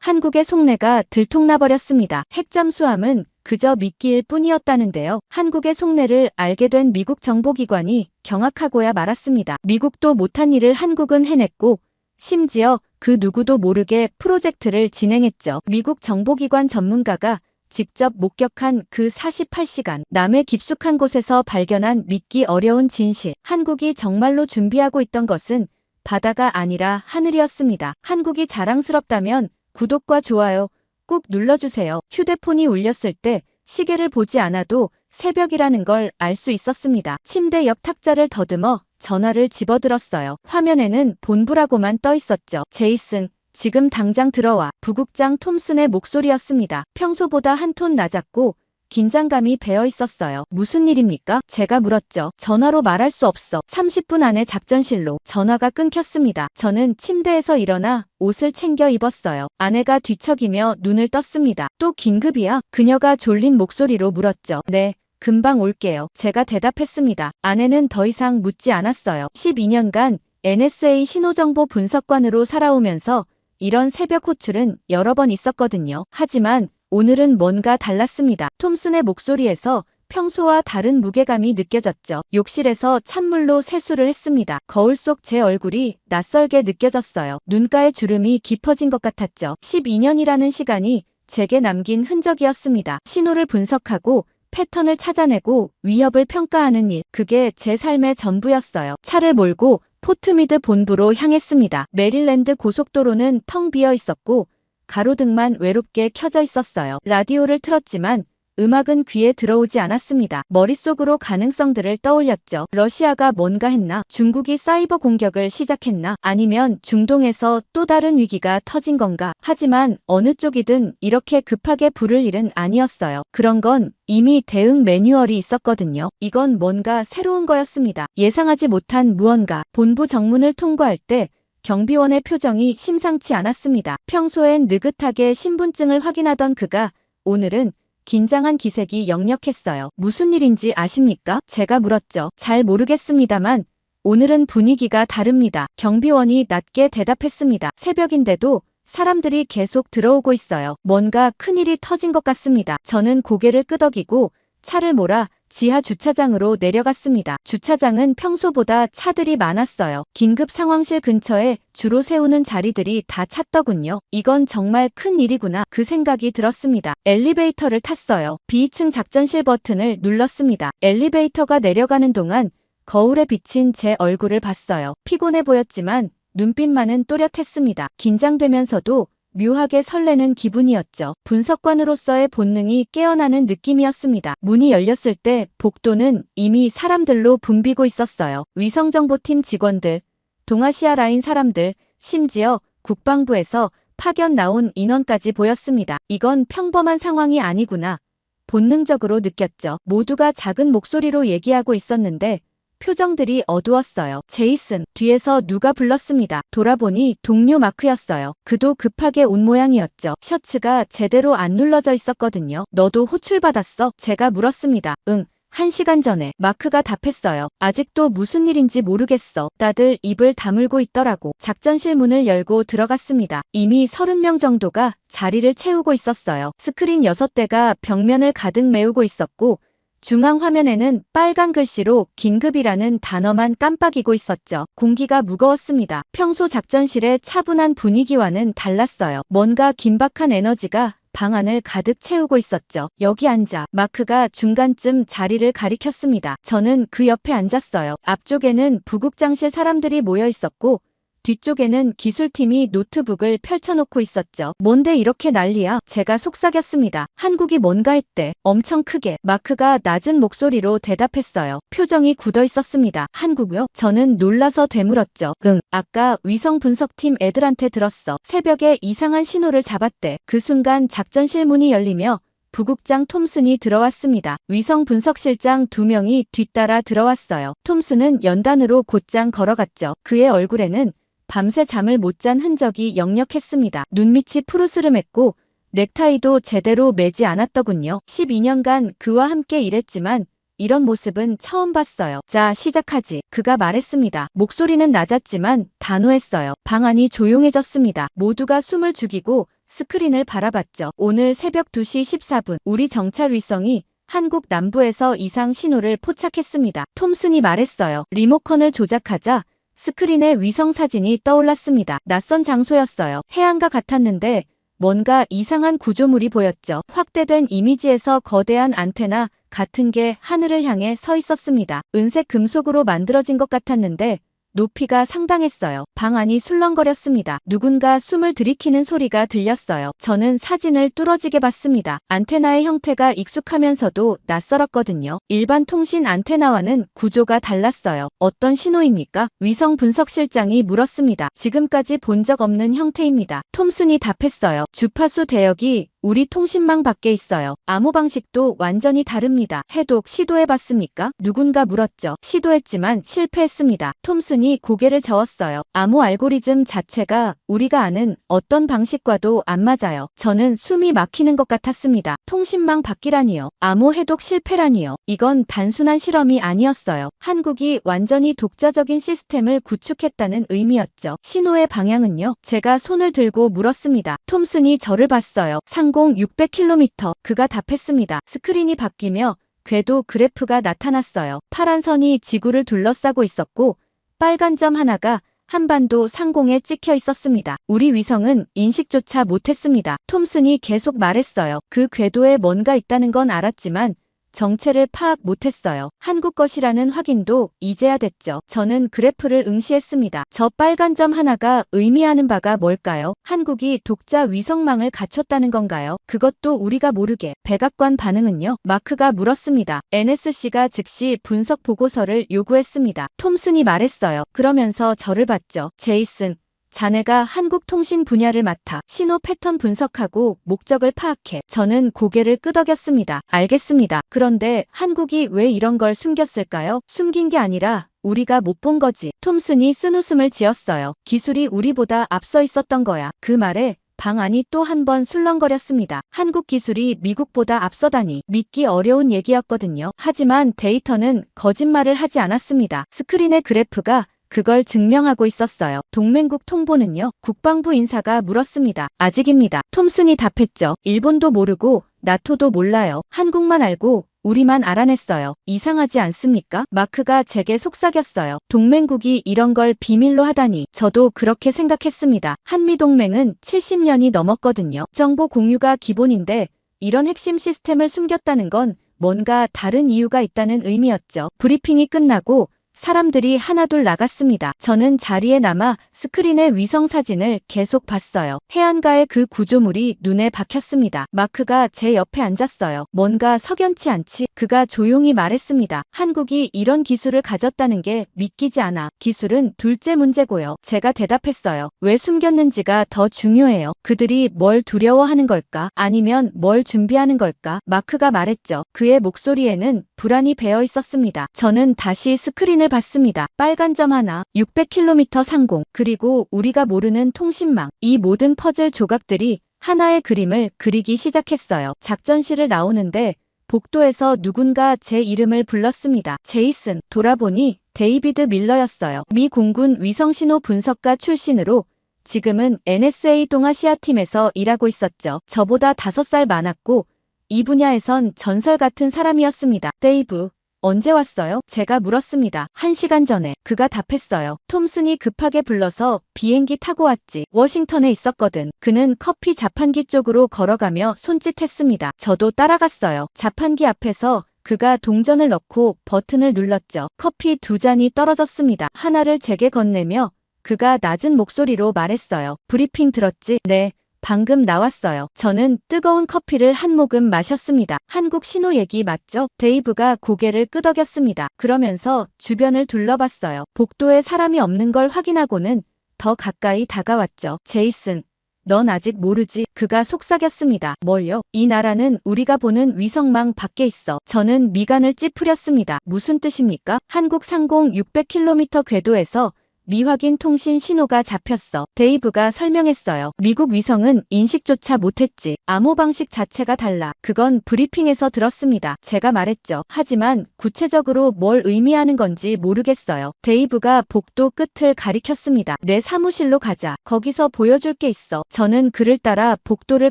한국의 속내가 들통나버렸습니다. 핵잠수함은 그저 미끼일 뿐이었다는데요. 한국의 속내를 알게 된 미국 정보기관이 경악하고야 말았습니다. 미국도 못한 일을 한국은 해냈고 심지어 그 누구도 모르게 프로젝트를 진행했죠. 미국 정보기관 전문가가 직접 목격한 그 48시간 남의 깊숙한 곳에서 발견한 믿기 어려운 진실. 한국이 정말로 준비하고 있던 것은 바다가 아니라 하늘이었습니다. 한국이 자랑스럽다면 구독과 좋아요 꾹 눌러주세요. 휴대폰이 울렸을 때 시계를 보지 않아도 새벽이라는 걸 알 수 있었습니다. 침대 옆 탁자를 더듬어 전화를 집어들었어요. 화면에는 본부라고만 떠 있었죠. 제이슨, 지금 당장 들어와. 부국장 톰슨의 목소리였습니다. 평소보다 한 톤 낮았고 긴장감이 배어 있었어요. 무슨 일입니까? 제가 물었죠. 전화로 말할 수 없어. 30분 안에 작전실로. 전화가 끊겼습니다. 저는 침대에서 일어나 옷을 챙겨 입었어요. 아내가 뒤척이며 눈을 떴습니다. 또 긴급이야? 그녀가 졸린 목소리로 물었죠. 네. 금방 올게요. 제가 대답했습니다. 아내는 더 이상 묻지 않았어요. 12년간 NSA 신호정보 분석관으로 살아오면서 이런 새벽 호출은 여러 번 있었거든요. 하지만 오늘은 뭔가 달랐습니다. 톰슨의 목소리에서 평소와 다른 무게감이 느껴졌죠. 욕실에서 찬물로 세수를 했습니다. 거울 속 제 얼굴이 낯설게 느껴졌어요. 눈가의 주름이 깊어진 것 같았죠. 12년이라는 시간이 제게 남긴 흔적이었습니다. 신호를 분석하고 패턴을 찾아내고 위협을 평가하는 일. 그게 제 삶의 전부였어요. 차를 몰고 포트미드 본부로 향했습니다. 메릴랜드 고속도로는 텅 비어 있었고 가로등만 외롭게 켜져 있었어요. 라디오를 틀었지만 음악은 귀에 들어오지 않았습니다. 머릿속으로 가능성들을 떠올렸죠. 러시아가 뭔가 했나? 중국이 사이버 공격을 시작했나? 아니면 중동에서 또 다른 위기가 터진 건가? 하지만 어느 쪽이든 이렇게 급하게 부를 일은 아니었어요. 그런 건 이미 대응 매뉴얼이 있었거든요. 이건 뭔가 새로운 거였습니다. 예상하지 못한 무언가. 본부 정문을 통과할 때 경비원의 표정이 심상치 않았습니다. 평소엔 느긋하게 신분증을 확인하던 그가 오늘은 긴장한 기색이 역력했어요. 무슨 일인지 아십니까? 제가 물었죠. 잘 모르겠습니다만 오늘은 분위기가 다릅니다. 경비원이 낮게 대답했습니다. 새벽인데도 사람들이 계속 들어오고 있어요. 뭔가 큰일이 터진 것 같습니다. 저는 고개를 끄덕이고 차를 몰아 지하 주차장으로 내려갔습니다. 주차장은 평소보다 차들이 많았어요. 긴급 상황실 근처에 주로 세우는 자리들이 다 찼더군요. 이건 정말 큰 일이구나. 그 생각이 들었습니다. 엘리베이터를 탔어요. B층 작전실 버튼을 눌렀습니다. 엘리베이터가 내려가는 동안 거울에 비친 제 얼굴을 봤어요. 피곤해 보였지만 눈빛만은 또렷했습니다. 긴장되면서도 묘하게 설레는 기분이었죠. 분석관으로서의 본능이 깨어나는 느낌이었습니다. 문이 열렸을 때 복도는 이미 사람들로 붐비고 있었어요. 위성정보팀 직원들, 동아시아 라인 사람들, 심지어 국방부에서 파견 나온 인원까지 보였습니다. 이건 평범한 상황이 아니구나. 본능적으로 느꼈죠. 모두가 작은 목소리로 얘기하고 있었는데 표정들이 어두웠어요. 제이슨, 뒤에서 누가 불렀습니다. 돌아보니 동료 마크였어요. 그도 급하게 온 모양이었죠. 셔츠가 제대로 안 눌러져 있었거든요. 너도 호출 받았어? 제가 물었습니다. 응. 1시간 전에. 마크가 답했어요. 아직도 무슨 일인지 모르겠어. 다들 입을 다물고 있더라고. 작전실 문을 열고 들어갔습니다. 이미 30명 정도가 자리를 채우고 있었어요. 스크린 6대가 벽면을 가득 메우고 있었고 중앙 화면에는 빨간 글씨로 긴급이라는 단어만 깜빡이고 있었죠. 공기가 무거웠습니다. 평소 작전실의 차분한 분위기와는 달랐어요. 뭔가 긴박한 에너지가 방 안을 가득 채우고 있었죠. 여기 앉아. 마크가 중간쯤 자리를 가리켰습니다. 저는 그 옆에 앉았어요. 앞쪽에는 부국장실 사람들이 모여 있었고 뒤쪽에는 기술팀이 노트북을 펼쳐놓고 있었죠. 뭔데 이렇게 난리야? 제가 속삭였습니다. 한국이 뭔가 했대. 엄청 크게. 마크가 낮은 목소리로 대답했어요. 표정이 굳어 있었습니다. 한국요? 저는 놀라서 되물었죠. 응. 아까 위성 분석팀 애들한테 들었어. 새벽에 이상한 신호를 잡았대. 그 순간 작전실 문이 열리며 부국장 톰슨이 들어왔습니다. 위성 분석실장 2명이 뒤따라 들어왔어요. 톰슨은 연단으로 곧장 걸어갔죠. 그의 얼굴에는 밤새 잠을 못 잔 흔적이 역력했습니다. 눈밑이 푸르스름했고 넥타이도 제대로 매지 않았더군요. 12년간 그와 함께 일했지만 이런 모습은 처음 봤어요. 자, 시작하지. 그가 말했습니다. 목소리는 낮았지만 단호했어요. 방 안이 조용해졌습니다. 모두가 숨을 죽이고 스크린을 바라봤죠. 오늘 새벽 2시 14분 우리 정찰 위성이 한국 남부에서 이상 신호를 포착했습니다. 톰슨이 말했어요. 리모컨을 조작하자 스크린에 위성 사진이 떠올랐습니다. 낯선 장소였어요. 해안가 같았는데 뭔가 이상한 구조물이 보였죠. 확대된 이미지에서 거대한 안테나 같은 게 하늘을 향해 서 있었습니다. 은색 금속으로 만들어진 것 같았는데 높이가 상당했어요. 방 안이 술렁거렸습니다. 누군가 숨을 들이키는 소리가 들렸어요. 저는 사진을 뚫어지게 봤습니다. 안테나의 형태가 익숙하면서도 낯설었거든요. 일반 통신 안테나와는 구조가 달랐어요. 어떤 신호입니까? 위성 분석실장이 물었습니다. 지금까지 본 적 없는 형태입니다. 톰슨이 답했어요. 주파수 대역이 우리 통신망 밖에 있어요. 암호 방식도 완전히 다릅니다. 해독 시도해봤습니까? 누군가 물었죠. 시도했지만 실패했습니다. 톰슨이 고개를 저었어요. 암호 알고리즘 자체가 우리가 아는 어떤 방식과도 안 맞아요. 저는 숨이 막히는 것 같았습니다. 통신망 밖이라니요. 암호 해독 실패라니요. 이건 단순한 실험이 아니었어요. 한국이 완전히 독자적인 시스템을 구축했다는 의미였죠. 신호의 방향은요? 제가 손을 들고 물었습니다. 톰슨이 저를 봤어요. 상공 600km. 그가 답했습니다. 스크린이 바뀌며 궤도 그래프가 나타났어요. 파란 선이 지구를 둘러싸고 있었고 빨간 점 하나가 한반도 상공에 찍혀 있었습니다. 우리 위성은 인식조차 못했습니다. 톰슨이 계속 말했어요. 그 궤도에 뭔가 있다는 건 알았지만 정체를 파악 못했어요. 한국 것이라는 확인도 이제야 됐죠. 저는 그래프를 응시했습니다. 저 빨간 점 하나가 의미하는 바가 뭘까요? 한국이 독자 위성망을 갖췄다는 건가요? 그것도 우리가 모르게. 백악관 반응은요? 마크가 물었습니다. NSC가 즉시 분석 보고서를 요구했습니다. 톰슨이 말했어요. 그러면서 저를 봤죠. 제이슨. 자네가 한국 통신 분야를 맡아 신호 패턴 분석하고 목적을 파악해. 저는 고개를 끄덕였습니다. 알겠습니다. 그런데 한국이 왜 이런 걸 숨겼을까요? 숨긴 게 아니라 우리가 못 본 거지. 톰슨이 쓴웃음을 지었어요. 기술이 우리보다 앞서 있었던 거야. 그 말에 방 안이 또 한 번 술렁거렸습니다. 한국 기술이 미국보다 앞서다니 믿기 어려운 얘기였거든요. 하지만 데이터는 거짓말을 하지 않았습니다. 스크린의 그래프가 그걸 증명하고 있었어요. 동맹국 통보는요? 국방부 인사가 물었습니다. 아직입니다. 톰슨이 답했죠. 일본도 모르고 나토도 몰라요. 한국만 알고 우리만 알아냈어요. 이상하지 않습니까? 마크가 제게 속삭였어요. 동맹국이 이런 걸 비밀로 하다니. 저도 그렇게 생각했습니다. 한미동맹은 70년이 넘었거든요. 정보 공유가 기본인데 이런 핵심 시스템을 숨겼다는 건 뭔가 다른 이유가 있다는 의미였죠. 브리핑이 끝나고 사람들이 하나둘 나갔습니다. 저는 자리에 남아 스크린의 위성 사진을 계속 봤어요. 해안가의 그 구조물이 눈에 박혔습니다. 마크가 제 옆에 앉았어요. 뭔가 석연치 않지? 그가 조용히 말했습니다. 한국이 이런 기술을 가졌다는 게 믿기지 않아. 기술은 둘째 문제고요. 제가 대답했어요. 왜 숨겼는지가 더 중요해요. 그들이 뭘 두려워하는 걸까? 아니면 뭘 준비하는 걸까? 마크가 말했죠. 그의 목소리에는 불안이 배어 있었습니다. 저는 다시 스크린을 봤습니다. 빨간 점 하나, 600km 상공, 그리고 우리가 모르는 통신망. 이 모든 퍼즐 조각들이 하나의 그림을 그리기 시작했어요. 작전실을 나오는데 복도에서 누군가 제 이름을 불렀습니다. 제이슨. 돌아보니 데이비드 밀러였어요. 미 공군 위성신호 분석가 출신으로 지금은 NSA 동아시아팀에서 일하고 있었죠. 저보다 5살 많았고 이 분야에선 전설 같은 사람이었습니다. 데이브, 언제 왔어요? 제가 물었습니다. 1시간 전에. 그가 답했어요. 톰슨이 급하게 불러서 비행기 타고 왔지. 워싱턴에 있었거든. 그는 커피 자판기 쪽으로 걸어가며 손짓했습니다. 저도 따라갔어요. 자판기 앞에서 그가 동전을 넣고 버튼을 눌렀죠. 커피 2잔이 떨어졌습니다. 하나를 제게 건네며 그가 낮은 목소리로 말했어요. 브리핑 들었지? 네. 방금 나왔어요. 저는 뜨거운 커피를 한 모금 마셨습니다. 한국 신호 얘기 맞죠? 데이브가 고개를 끄덕였습니다. 그러면서 주변을 둘러봤어요. 복도에 사람이 없는 걸 확인하고는 더 가까이 다가왔죠. 제이슨, 넌 아직 모르지? 그가 속삭였습니다. 뭘요? 이 나라는 우리가 보는 위성망 밖에 있어. 저는 미간을 찌푸렸습니다. 무슨 뜻입니까? 한국 상공 600km 궤도에서 미확인 통신 신호가 잡혔어. 데이브가 설명했어요. 미국 위성은 인식조차 못했지. 암호 방식 자체가 달라. 그건 브리핑에서 들었습니다. 제가 말했죠. 하지만 구체적으로 뭘 의미하는 건지 모르겠어요. 데이브가 복도 끝을 가리켰습니다. 내 사무실로 가자. 거기서 보여줄 게 있어. 저는 그를 따라 복도를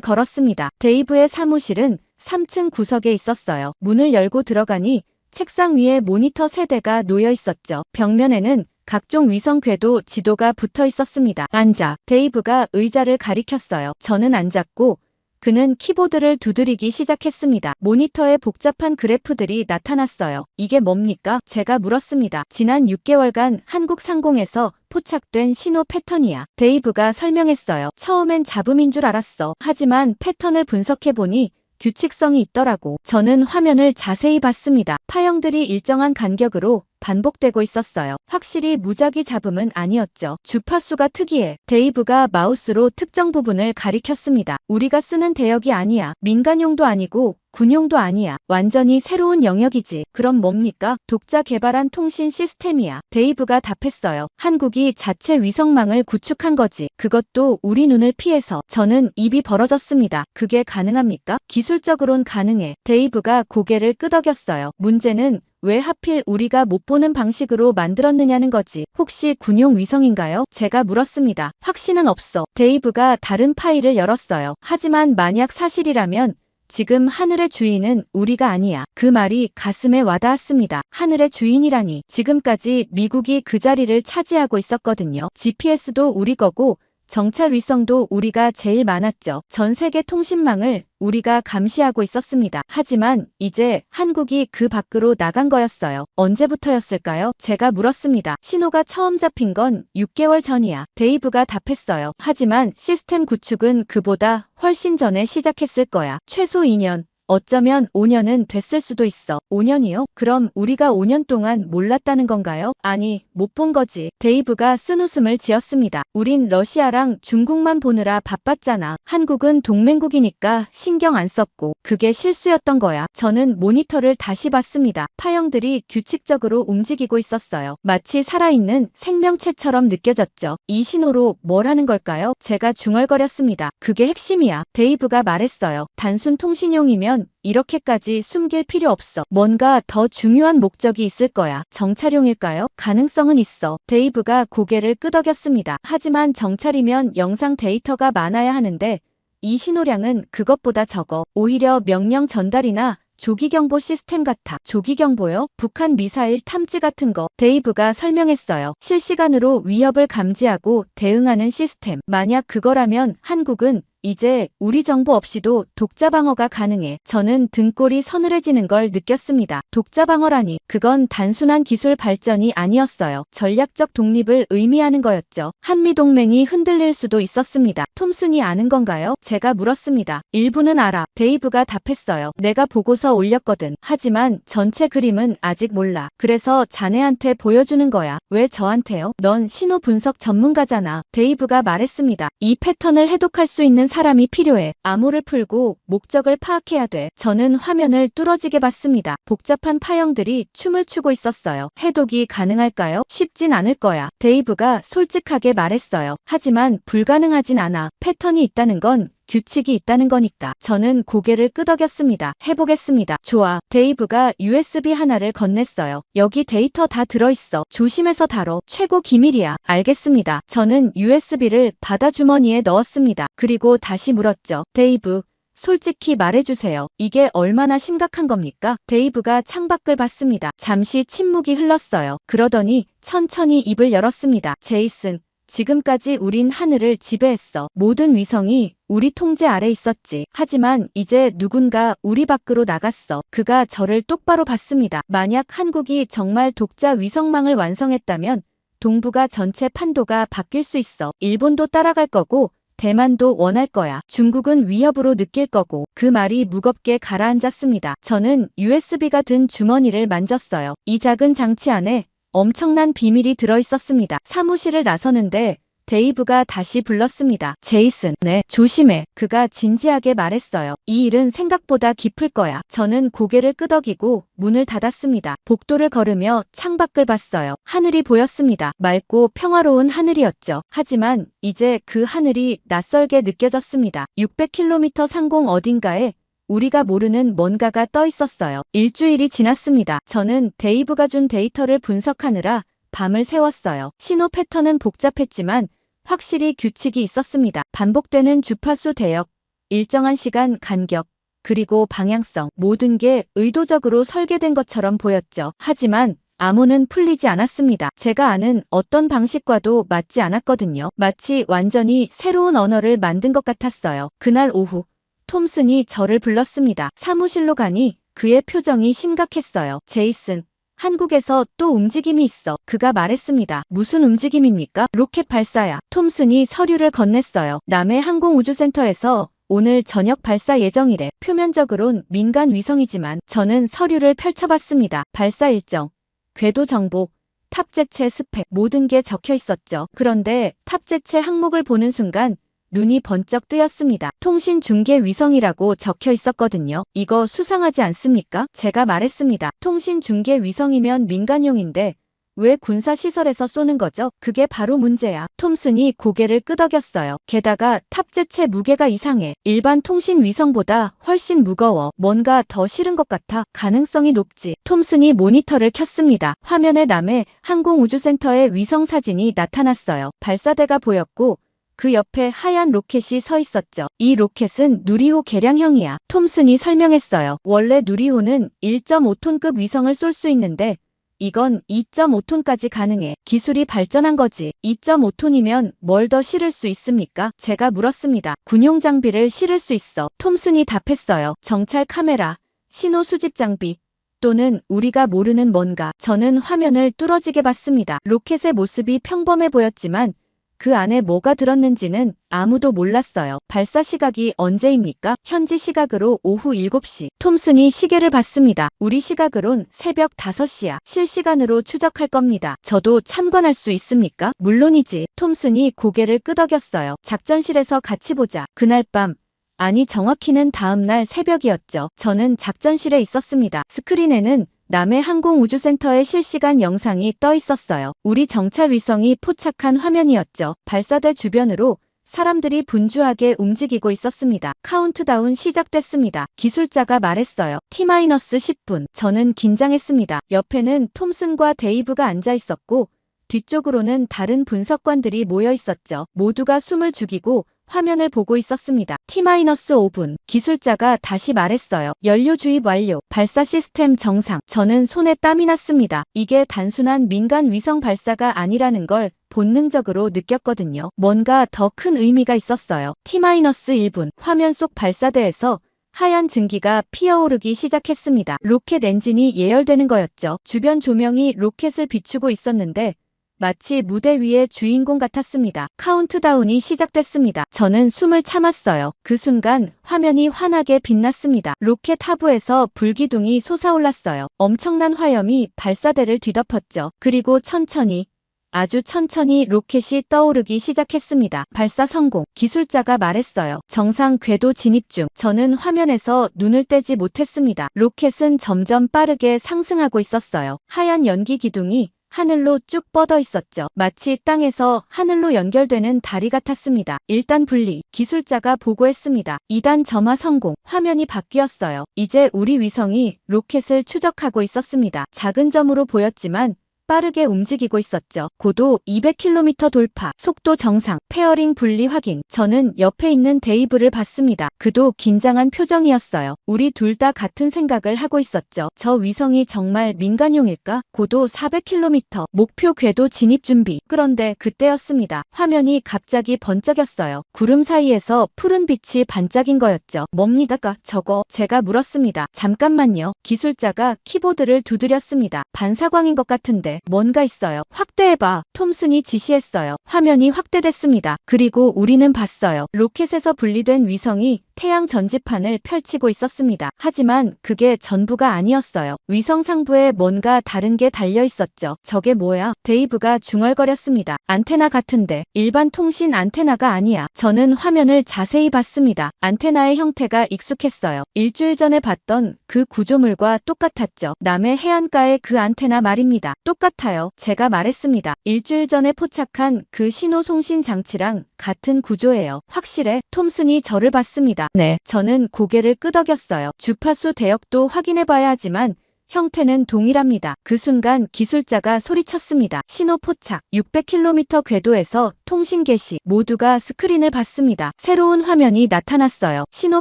걸었습니다. 데이브의 사무실은 3층 구석에 있었어요. 문을 열고 들어가니 책상 위에 모니터 3대가 놓여 있었죠. 벽면에는 각종 위성 궤도 지도가 붙어 있었습니다. 앉아. 데이브가 의자를 가리켰어요. 저는 앉았고 그는 키보드를 두드리기 시작했습니다. 모니터에 복잡한 그래프들이 나타났어요. 이게 뭡니까? 제가 물었습니다. 지난 6개월간 한국 상공에서 포착된 신호 패턴이야. 데이브가 설명했어요. 처음엔 잡음인 줄 알았어. 하지만 패턴을 분석해보니 규칙성이 있더라고. 저는 화면을 자세히 봤습니다. 파형들이 일정한 간격으로 반복되고 있었어요. 확실히 무작위 잡음은 아니었죠. 주파수가 특이해. 데이브가 마우스로 특정 부분을 가리켰습니다. 우리가 쓰는 대역이 아니야. 민간용도 아니고 군용도 아니야. 완전히 새로운 영역이지. 그럼 뭡니까? 독자 개발한 통신 시스템이야. 데이브가 답했어요. 한국이 자체 위성망을 구축한 거지. 그것도 우리 눈을 피해서. 저는 입이 벌어졌습니다. 그게 가능합니까? 기술적으론 가능해. 데이브가 고개를 끄덕였어요. 문제는 왜 하필 우리가 못 보는 방식으로 만들었느냐는 거지. 혹시 군용 위성인가요? 제가 물었습니다. 확신은 없어. 데이브가 다른 파일을 열었어요. 하지만 만약 사실이라면 지금 하늘의 주인은 우리가 아니야. 그 말이 가슴에 와닿았습니다. 하늘의 주인이라니. 지금까지 미국이 그 자리를 차지하고 있었거든요. GPS도 우리 거고 정찰 위성도 우리가 제일 많았죠. 전 세계 통신망을 우리가 감시하고 있었습니다. 하지만 이제 한국이 그 밖으로 나간 거였어요. 언제부터였을까요? 제가 물었습니다. 신호가 처음 잡힌 건 6개월 전이야. 데이브가 답했어요. 하지만 시스템 구축은 그보다 훨씬 전에 시작했을 거야. 최소 2년. 어쩌면 5년은 됐을 수도 있어. 5년이요? 그럼 우리가 5년 동안 몰랐다는 건가요? 아니, 못 본 거지. 데이브가 쓴웃음을 지었습니다. 우린 러시아랑 중국만 보느라 바빴잖아. 한국은 동맹국이니까 신경 안 썼고. 그게 실수였던 거야. 저는 모니터를 다시 봤습니다. 파형들이 규칙적으로 움직이고 있었어요. 마치 살아있는 생명체처럼 느껴졌죠. 이 신호로 뭘 하는 걸까요? 제가 중얼거렸습니다. 그게 핵심이야. 데이브가 말했어요. 단순 통신용이면 이렇게까지 숨길 필요 없어. 뭔가 더 중요한 목적이 있을 거야. 정찰용일까요? 가능성은 있어. 데이브가 고개를 끄덕였습니다. 하지만 정찰이면 영상 데이터가 많아야 하는데 이 신호량은 그것보다 적어. 오히려 명령 전달이나 조기경보 시스템 같아. 조기경보요? 북한 미사일 탐지 같은 거. 데이브가 설명했어요. 실시간으로 위협을 감지하고 대응하는 시스템. 만약 그거라면 한국은 이제 우리 정보 없이도 독자 방어가 가능해. 저는 등골이 서늘해지는 걸 느꼈습니다. 독자 방어라니. 그건 단순한 기술 발전이 아니었어요. 전략적 독립을 의미하는 거였죠. 한미동맹이 흔들릴 수도 있었습니다. 톰슨이 아는 건가요? 제가 물었습니다. 일부는 알아. 데이브가 답했어요. 내가 보고서 올렸거든. 하지만 전체 그림은 아직 몰라. 그래서 자네한테 보여주는 거야. 왜 저한테요? 넌 신호 분석 전문가잖아. 데이브가 말했습니다. 이 패턴을 해독할 수 있는 사람이 필요해. 암호를 풀고 목적을 파악해야 돼. 저는 화면을 뚫어지게 봤습니다. 복잡한 파형들이 춤을 추고 있었어요. 해독이 가능할까요? 쉽진 않을 거야. 데이브가 솔직하게 말했어요. 하지만 불가능하진 않아. 패턴이 있다는 건 규칙이 있다는 거니까. 저는 고개를 끄덕였습니다. 해보겠습니다. 좋아. 데이브가 USB 하나를 건넸어요. 여기 데이터 다 들어있어. 조심해서 다뤄. 최고 기밀이야. 알겠습니다. 저는 USB를 바다 주머니에 넣었습니다. 그리고 다시 물었죠. 데이브, 솔직히 말해주세요. 이게 얼마나 심각한 겁니까? 데이브가 창밖을 봤습니다. 잠시 침묵이 흘렀어요. 그러더니 천천히 입을 열었습니다. 제이슨, 지금까지 우린 하늘을 지배했어. 모든 위성이 우리 통제 아래 있었지. 하지만 이제 누군가 우리 밖으로 나갔어. 그가 저를 똑바로 봤습니다. 만약 한국이 정말 독자 위성망을 완성했다면 동북아 전체 판도가 바뀔 수 있어. 일본도 따라갈 거고 대만도 원할 거야. 중국은 위협으로 느낄 거고. 그 말이 무겁게 가라앉았습니다. 저는 USB가 든 주머니를 만졌어요. 이 작은 장치 안에 엄청난 비밀이 들어있었습니다. 사무실을 나서는데 데이브가 다시 불렀습니다. 제이슨, 네, 조심해. 그가 진지하게 말했어요. 이 일은 생각보다 깊을 거야. 저는 고개를 끄덕이고 문을 닫았습니다. 복도를 걸으며 창밖을 봤어요. 하늘이 보였습니다. 맑고 평화로운 하늘이었죠. 하지만 이제 그 하늘이 낯설게 느껴졌습니다. 600km 상공 어딘가에 우리가 모르는 뭔가가 떠 있었어요. 일주일이 지났습니다. 저는 데이브가 준 데이터를 분석하느라 밤을 새웠어요. 신호 패턴은 복잡했지만 확실히 규칙이 있었습니다. 반복되는 주파수 대역, 일정한 시간 간격, 그리고 방향성, 모든 게 의도적으로 설계된 것처럼 보였죠. 하지만 암호는 풀리지 않았습니다. 제가 아는 어떤 방식과도 맞지 않았거든요. 마치 완전히 새로운 언어를 만든 것 같았어요. 그날 오후 톰슨이 저를 불렀습니다. 사무실로 가니 그의 표정이 심각했어요. 제이슨, 한국에서 또 움직임이 있어. 그가 말했습니다. 무슨 움직임입니까? 로켓 발사야. 톰슨이 서류를 건넸어요. 남해 항공우주센터에서 오늘 저녁 발사 예정이래. 표면적으론 민간 위성이지만 저는 서류를 펼쳐봤습니다. 발사 일정, 궤도 정보, 탑재체 스펙, 모든 게 적혀 있었죠. 그런데 탑재체 항목을 보는 순간 눈이 번쩍 뜨였습니다. 통신 중계 위성이라고 적혀 있었거든요. 이거 수상하지 않습니까? 제가 말했습니다. 통신 중계 위성이면 민간용인데 왜 군사시설에서 쏘는 거죠? 그게 바로 문제야. 톰슨이 고개를 끄덕였어요. 게다가 탑재체 무게가 이상해. 일반 통신 위성보다 훨씬 무거워. 뭔가 더 싫은 것 같아. 가능성이 높지. 톰슨이 모니터를 켰습니다. 화면에 남해 항공우주센터의 위성 사진이 나타났어요. 발사대가 보였고 그 옆에 하얀 로켓이 서 있었죠. 이 로켓은 누리호 개량형이야. 톰슨이 설명했어요. 원래 누리호는 1.5톤급 위성을 쏠 수 있는데 이건 2.5톤까지 가능해. 기술이 발전한 거지. 2.5톤이면 뭘 더 실을 수 있습니까? 제가 물었습니다. 군용 장비를 실을 수 있어. 톰슨이 답했어요. 정찰 카메라, 신호 수집 장비, 또는 우리가 모르는 뭔가. 저는 화면을 뚫어지게 봤습니다. 로켓의 모습이 평범해 보였지만 그 안에 뭐가 들었는지는 아무도 몰랐어요. 발사 시각이 언제입니까? 현지 시각으로 오후 7시. 톰슨이 시계를 봤습니다. 우리 시각으론 새벽 5시야. 실시간으로 추적할 겁니다. 저도 참관할 수 있습니까? 물론이지. 톰슨이 고개를 끄덕였어요. 작전실에서 같이 보자. 그날 밤, 아니 정확히는 다음날 새벽이었죠. 저는 작전실에 있었습니다. 스크린에는 남해 항공우주센터의 실시간 영상이 떠 있었어요. 우리 정찰 위성이 포착한 화면이었죠. 발사대 주변으로 사람들이 분주하게 움직이고 있었습니다. 카운트다운 시작됐습니다. 기술자가 말했어요. T-10분. 저는 긴장했습니다. 옆에는 톰슨과 데이브가 앉아 있었고 뒤쪽으로는 다른 분석관들이 모여 있었죠. 모두가 숨을 죽이고 화면을 보고 있었습니다. T-5분. 기술자가 다시 말했어요. 연료 주입 완료. 발사 시스템 정상. 저는 손에 땀이 났습니다. 이게 단순한 민간 위성 발사가 아니라는 걸 본능적으로 느꼈거든요. 뭔가 더 큰 의미가 있었어요. T-1분. 화면 속 발사대에서 하얀 증기가 피어오르기 시작했습니다. 로켓 엔진이 예열되는 거였죠. 주변 조명이 로켓을 비추고 있었는데 마치 무대 위의 주인공 같았습니다. 카운트다운이 시작됐습니다. 저는 숨을 참았어요. 그 순간 화면이 환하게 빛났습니다. 로켓 하부에서 불기둥이 솟아올랐어요. 엄청난 화염이 발사대를 뒤덮었죠. 그리고 천천히, 아주 천천히 로켓이 떠오르기 시작했습니다. 발사 성공. 기술자가 말했어요. 정상 궤도 진입 중. 저는 화면에서 눈을 떼지 못했습니다. 로켓은 점점 빠르게 상승하고 있었어요. 하얀 연기 기둥이 하늘로 쭉 뻗어 있었죠. 마치 땅에서 하늘로 연결되는 다리 같았습니다. 1단 분리. 기술자가 보고했습니다. 2단 점화 성공. 화면이 바뀌었어요. 이제 우리 위성이 로켓을 추적하고 있었습니다. 작은 점으로 보였지만 빠르게 움직이고 있었죠. 고도 200km 돌파, 속도 정상, 페어링 분리 확인. 저는 옆에 있는 데이브를 봤습니다. 그도 긴장한 표정이었어요. 우리 둘 다 같은 생각을 하고 있었죠. 저 위성이 정말 민간용일까? 고도 400km, 목표 궤도 진입 준비. 그런데 그때였습니다. 화면이 갑자기 번쩍였어요. 구름 사이에서 푸른 빛이 반짝인 거였죠. 뭡니까 저거? 제가 물었습니다. 잠깐만요. 기술자가 키보드를 두드렸습니다. 반사광인 것 같은데. 돼. 뭔가 있어요. 확대해봐. 톰슨이 지시했어요. 화면이 확대됐습니다. 그리고 우리는 봤어요. 로켓에서 분리된 위성이 태양 전지판을 펼치고 있었습니다. 하지만 그게 전부가 아니었어요. 위성 상부에 뭔가 다른 게 달려 있었죠. 저게 뭐야? 데이브가 중얼거렸습니다. 안테나 같은데. 일반 통신 안테나가 아니야. 저는 화면을 자세히 봤습니다. 안테나의 형태가 익숙했어요. 일주일 전에 봤던 그 구조물과 똑같았죠. 남해 해안가의 그 안테나 말입니다. 똑같아요. 제가 말했습니다. 일주일 전에 포착한 그 신호 송신 장치랑 같은 구조예요. 확실해. 톰슨이 저를 봤습니다. 네. 저는 고개를 끄덕였어요. 주파수 대역도 확인해봐야 하지만 형태는 동일합니다. 그 순간 기술자가 소리쳤습니다. 신호 포착. 600km 궤도에서 통신 개시. 모두가 스크린을 봤습니다. 새로운 화면이 나타났어요. 신호